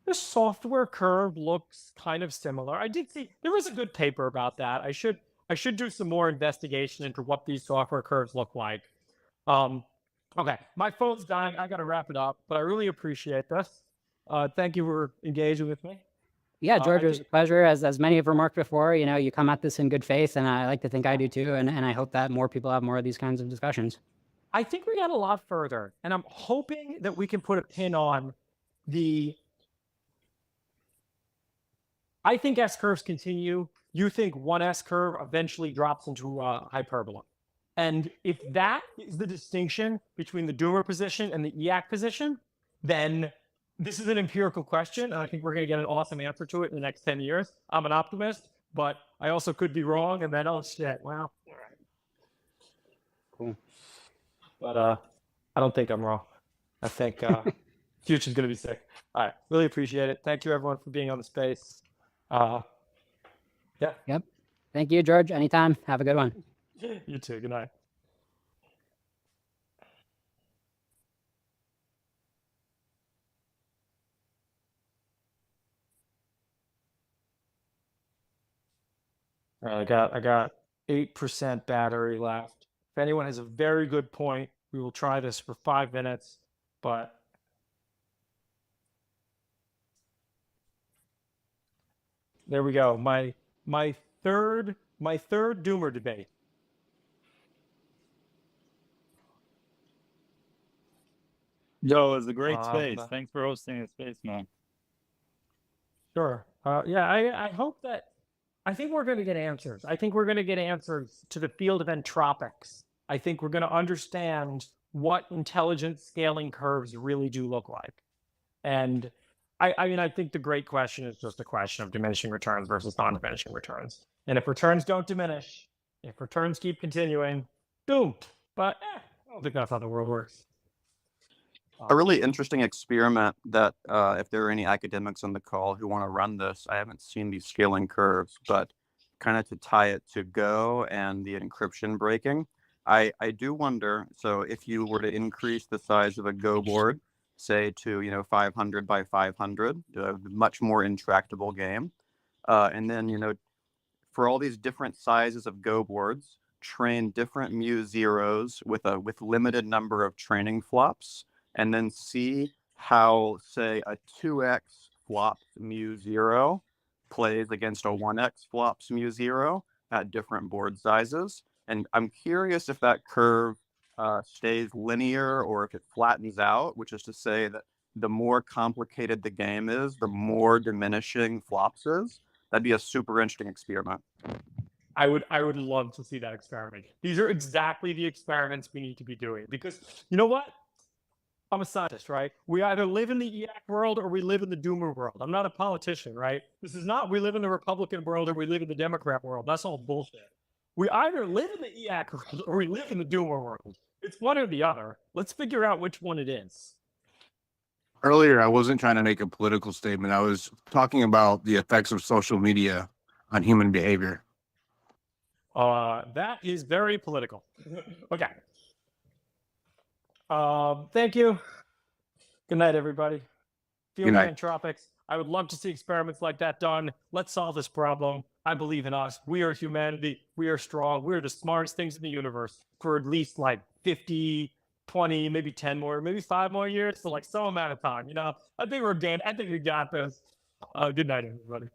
S3: The software curve looks kind of similar. I did see there was a good paper about that. I should do some more investigation into what these software curves look like. Okay, my phone's dying. I got to wrap it up, but I really appreciate this. Thank you for engaging with me.
S2: Yeah, George, it was a pleasure. As many have remarked before, you come at this in good faith, and I like to think I do too. And I hope that more people have more of these kinds of discussions.
S3: I think we got a lot further, and I'm hoping that we can put a pin on I think S curves continue. You think one S curve eventually drops into a hyperbola. And if that is the distinction between the Doomer position and the EAC position, then this is an empirical question. And I think we're going to get an awesome answer to it in the next 10 years. I'm an optimist, but I also could be wrong. And then, oh shit, well, all right.
S2: Cool.
S3: But I don't think I'm wrong. I think future's going to be sick. All right. Really appreciate it. Thank you, everyone, for being on the space. Yeah.
S2: Yep. Thank you, George. Anytime. Have a good one.
S3: You too. Good night. All right, I got 8% battery left. If anyone has a very good point We will try this for 5 minutes, but there we go. My third Doomer debate.
S6: Yo, it was a great
S3: Um,
S6: space. Thanks for hosting the space, man.
S3: Sure. Yeah, I hope that. I think we're going to get answers. I think we're going to get answers to the field of entropics. I think we're going to understand what intelligent scaling curves really do look like. And I mean, I think the great question is just a question of diminishing returns versus non-diminishing returns. And if returns don't diminish, if returns keep continuing, boom. But I don't think that's how the world works.
S5: A really interesting experiment that if there are any academics on the call who want to run this, I haven't seen these scaling curves, but kind of to tie it to Go and the encryption breaking, I do wonder, so if you were to increase the size of a Go board, say to 500 by 500, a much more intractable game, and then for all these different sizes of Go boards, train different mu zeros with limited number of training flops, and then see how, say, a 2x flops mu zero plays against a 1x flops mu zero at different board sizes. And I'm curious if that curve stays linear or if it flattens out, which is to say that the more complicated the game is, the more diminishing flops is. That'd be a super interesting experiment.
S3: I would love to see that experiment. These are exactly the experiments we need to be doing, because you know what? I'm a scientist, right? We either live in the EAC world or we live in the Doomer world. I'm not a politician, right? This is not we live in the Republican world or we live in the Democrat world. That's all bullshit. We either live in the EAC world or we live in the Doomer world. It's one or the other. Let's figure out which one it is.
S4: Earlier, I wasn't trying to make a political statement. I was talking about the effects of social media on human behavior.
S3: That is very political. Okay. Thank you. Good night, everybody. Field
S4: Good night.
S3: of entropics. I would love to see experiments like that done. Let's solve this problem. I believe in us. We are humanity. We are strong. We're the smartest things in the universe for at least like 50, 20, maybe 10 more, maybe 5 more years. So like some amount of time, I think we're game. I think we got this. Good night, everybody.